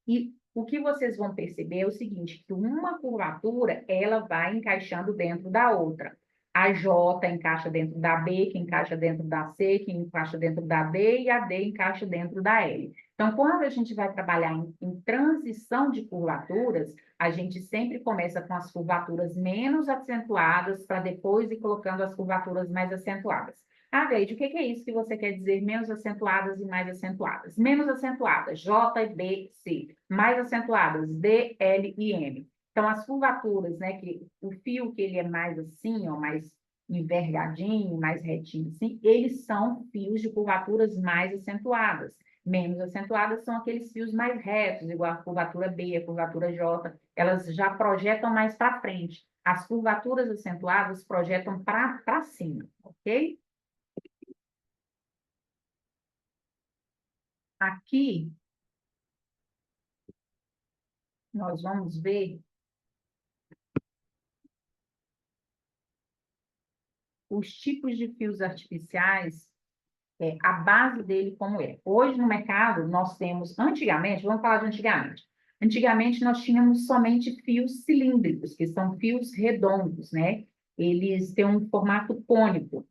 E o que vocês vão perceber é o seguinte, que uma curvatura, ela vai encaixando dentro da outra. A J encaixa dentro da B, que encaixa dentro da C, que encaixa dentro da D, e a D encaixa dentro da L. Então, quando a gente vai trabalhar em transição de curvaturas, a gente sempre começa com as curvaturas menos acentuadas, para depois ir colocando as curvaturas mais acentuadas. Ah, Gleide, o que é isso que você quer dizer menos acentuadas e mais acentuadas? Menos acentuadas, J, B, C. Mais acentuadas, D, L e M. Então, as curvaturas, né, que o fio que ele é mais assim, ó, mais envergadinho, mais retinho assim, eles são fios de curvaturas mais acentuadas. Menos acentuadas são aqueles fios mais retos, igual a curvatura B, a curvatura J, elas já projetam mais para frente. As curvaturas acentuadas projetam para cima, ok? Aqui, nós vamos ver os tipos de fios artificiais, a base dele como é. Hoje no mercado, nós temos, antigamente, vamos falar de antigamente. Antigamente, nós tínhamos somente fios cilíndricos, que são fios redondos, né? Eles têm um formato cônico.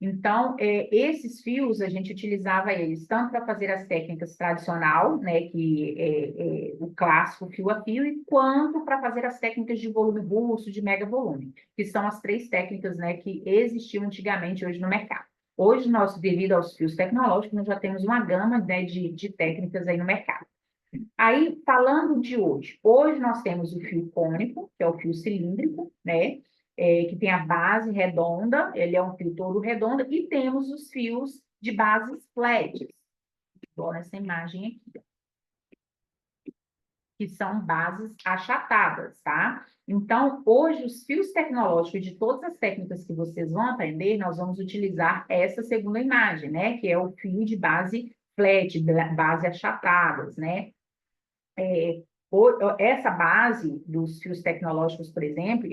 Então, esses fios, a gente utilizava eles tanto para fazer as técnicas tradicional, né, que é o clássico fio a fio, e quanto para fazer as técnicas de volume russo, de mega volume, que são as três técnicas, né, que existiam antigamente hoje no mercado. Hoje, nós, devido aos fios tecnológicos, nós já temos uma gama, né, de técnicas aí no mercado. Aí, falando de hoje nós temos o fio cônico, que é o fio cilíndrico, né? Que tem a base redonda, ele é um fio todo redondo, e temos os fios de bases flat, igual nessa imagem aqui, que são bases achatadas, tá? Então, hoje, os fios tecnológicos de todas as técnicas que vocês vão aprender, nós vamos utilizar essa segunda imagem, né? Que é o fio de base flat, base achatadas, né? Essa base dos fios tecnológicos, por exemplo,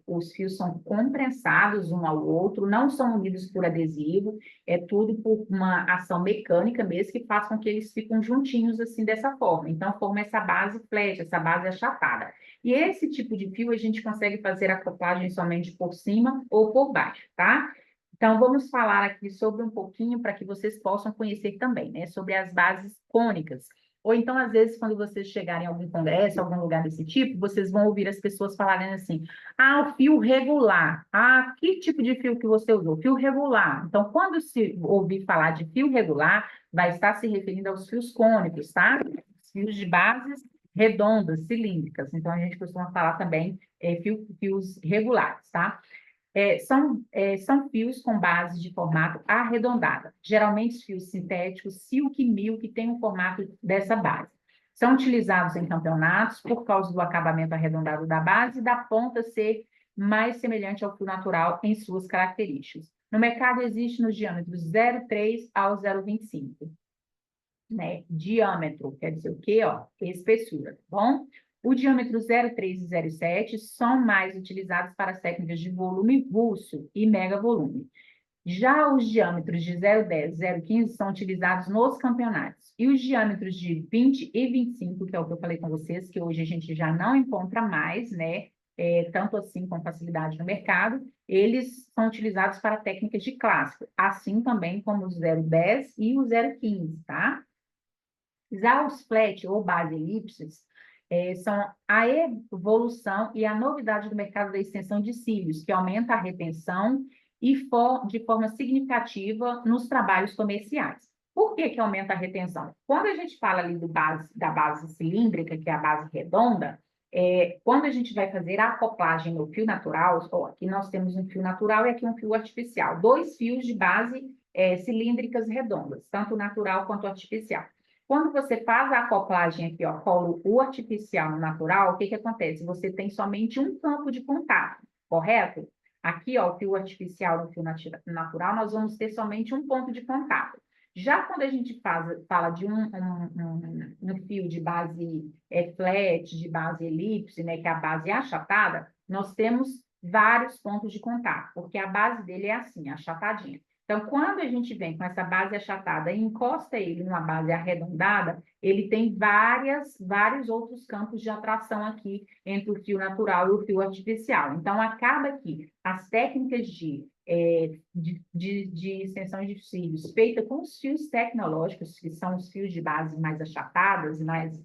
os fios são comprensados um ao outro, não são unidos por adesivo, é tudo por uma ação mecânica mesmo que faz com que eles fiquem juntinhos assim dessa forma. Então, forma essa base flat, essa base achatada. E esse tipo de fio a gente consegue fazer a acoplagem somente por cima ou por baixo, tá? Então, vamos falar aqui sobre um pouquinho para que vocês possam conhecer também, né? Sobre as bases cônicas. Ou então, às vezes, quando vocês chegarem em algum congresso, algum lugar desse tipo, vocês vão ouvir as pessoas falarem assim, ah, o fio regular. Ah, que tipo de fio que você usou? Fio regular. Então, quando se ouvir falar de fio regular, vai estar se referindo aos fios cônicos, tá? Os fios de bases redondas, cilíndricas. Então, a gente costuma falar também fios regulares, tá? São fios com base de formato arredondada, geralmente fios sintéticos, silk e milk têm o formato dessa base. São utilizados em campeonatos por causa do acabamento arredondado da base e da ponta ser mais semelhante ao fio natural em suas características. No mercado existe nos diâmetros 0,3 ao 0,25. Né? Diâmetro, quer dizer o quê? Ó, espessura, tá bom? O diâmetro 0,3 e 0,7 são mais utilizados para as técnicas de volume vulso e mega volume. Já os diâmetros de 0,10 e 0,15 são utilizados nos campeonatos. E os diâmetros de 20 e 25, que é o que eu falei com vocês, que hoje a gente já não encontra mais, né? Tanto assim com facilidade no mercado, eles são utilizados para técnicas de clássico, assim também como o 0,10 e o 0,15, tá? Já os flat ou base elipses são a evolução e a novidade do mercado da extensão de cílios, que aumenta a retenção e de forma significativa nos trabalhos comerciais. Por que que aumenta a retenção? Quando a gente fala ali da base cilíndrica, que é a base redonda, quando a gente vai fazer a acoplagem no fio natural, aqui nós temos um fio natural e aqui um fio artificial, dois fios de base cilíndricas redondas, tanto natural quanto artificial. Quando você faz a acoplagem aqui, ó, colo o artificial no natural, o que que acontece? Você tem somente um campo de contato, correto? Aqui, ó, o fio artificial no fio natural, nós vamos ter somente um ponto de contato. Já quando a gente fala de um fio de base flat, de base elipse, né, que é a base achatada, nós temos vários pontos de contato, porque a base dele é assim, achatadinha. Então, quando a gente vem com essa base achatada e encosta ele numa base arredondada, ele tem vários outros campos de atração aqui entre o fio natural e o fio artificial. Então, acaba que as técnicas de extensão de cílios feita com os fios tecnológicos, que são os fios de base mais achatadas, mais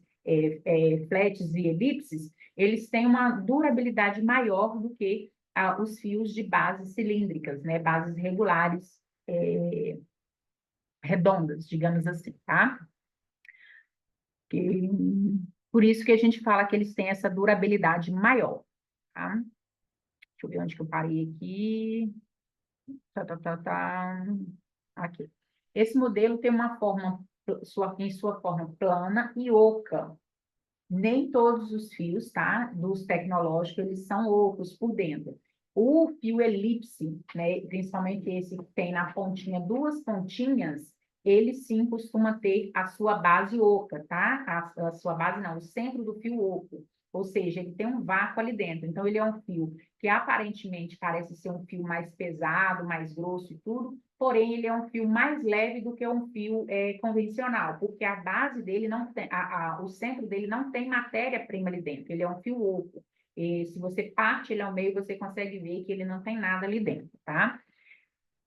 flats e elipses, eles têm uma durabilidade maior do que os fios de bases cilíndricas, né? Bases regulares, redondas, digamos assim, tá? Por isso que a gente fala que eles têm essa durabilidade maior, tá? Deixa eu ver onde que eu parei aqui. Aqui. Esse modelo tem uma forma, em sua forma plana e oca. Nem todos os fios, tá? Dos tecnológicos, eles são ocos por dentro. O fio elipse, né? Principalmente esse que tem na pontinha duas pontinhas, ele sim costuma ter a sua base oca, tá? A sua base não, o centro do fio oco. Ou seja, ele tem um vácuo ali dentro. Então, ele é um fio que aparentemente parece ser um fio mais pesado, mais grosso e tudo, porém, ele é um fio mais leve do que um fio convencional, porque a base dele não tem, o centro dele não tem matéria-prima ali dentro, ele é um fio oco. E se você parte ele ao meio, você consegue ver que ele não tem nada ali dentro, tá?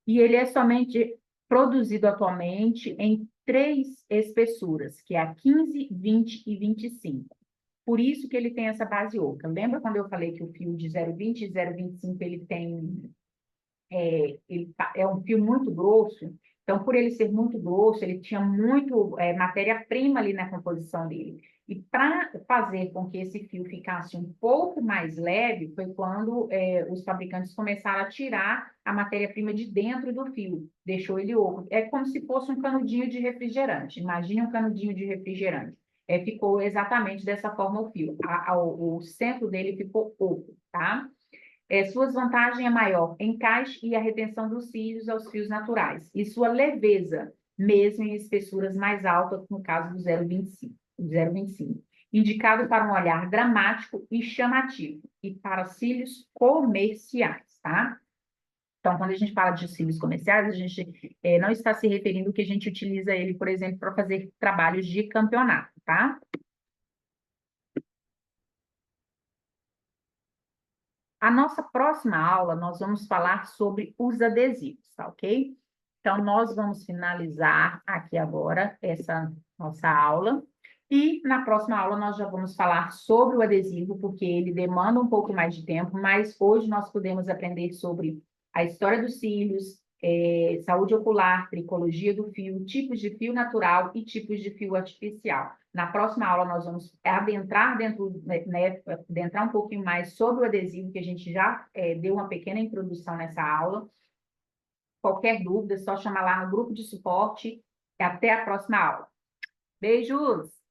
E ele é somente produzido atualmente em 3 espessuras, que é a 15, 20 e 25. Por isso que ele tem essa base oca. Lembra quando eu falei que o fio de 0,20 e 0,25 ele tem é um fio muito grosso, então, por ele ser muito grosso, ele tinha muito matéria-prima ali na composição dele. E para fazer com que esse fio ficasse um pouco mais leve, foi quando os fabricantes começaram a tirar a matéria-prima de dentro do fio, deixou ele oco. É como se fosse um canudinho de refrigerante. Imagine um canudinho de refrigerante. Ficou exatamente dessa forma o fio. O centro dele ficou oco, tá? Suas vantagens é maior encaixe e a retenção dos cílios aos fios naturais, e sua leveza, mesmo em espessuras mais altas, no caso do 0,25, indicado para um olhar dramático e chamativo, e para cílios comerciais, tá? Então, quando a gente fala de cílios comerciais, a gente não está se referindo que a gente utiliza ele, por exemplo, para fazer trabalhos de campeonato, tá? A nossa próxima aula, nós vamos falar sobre os adesivos, tá ok? Então, nós vamos finalizar aqui agora essa nossa aula. E na próxima aula nós já vamos falar sobre o adesivo, porque ele demanda um pouco mais de tempo, mas hoje nós podemos aprender sobre a história dos cílios, saúde ocular, tricologia do fio, tipos de fio natural e tipos de fio artificial. Na próxima aula, nós vamos adentrar adentrar um pouquinho mais sobre o adesivo, que a gente já deu uma pequena introdução nessa aula. Qualquer dúvida, é só chamar lá no grupo de suporte. Até a próxima aula. Beijos!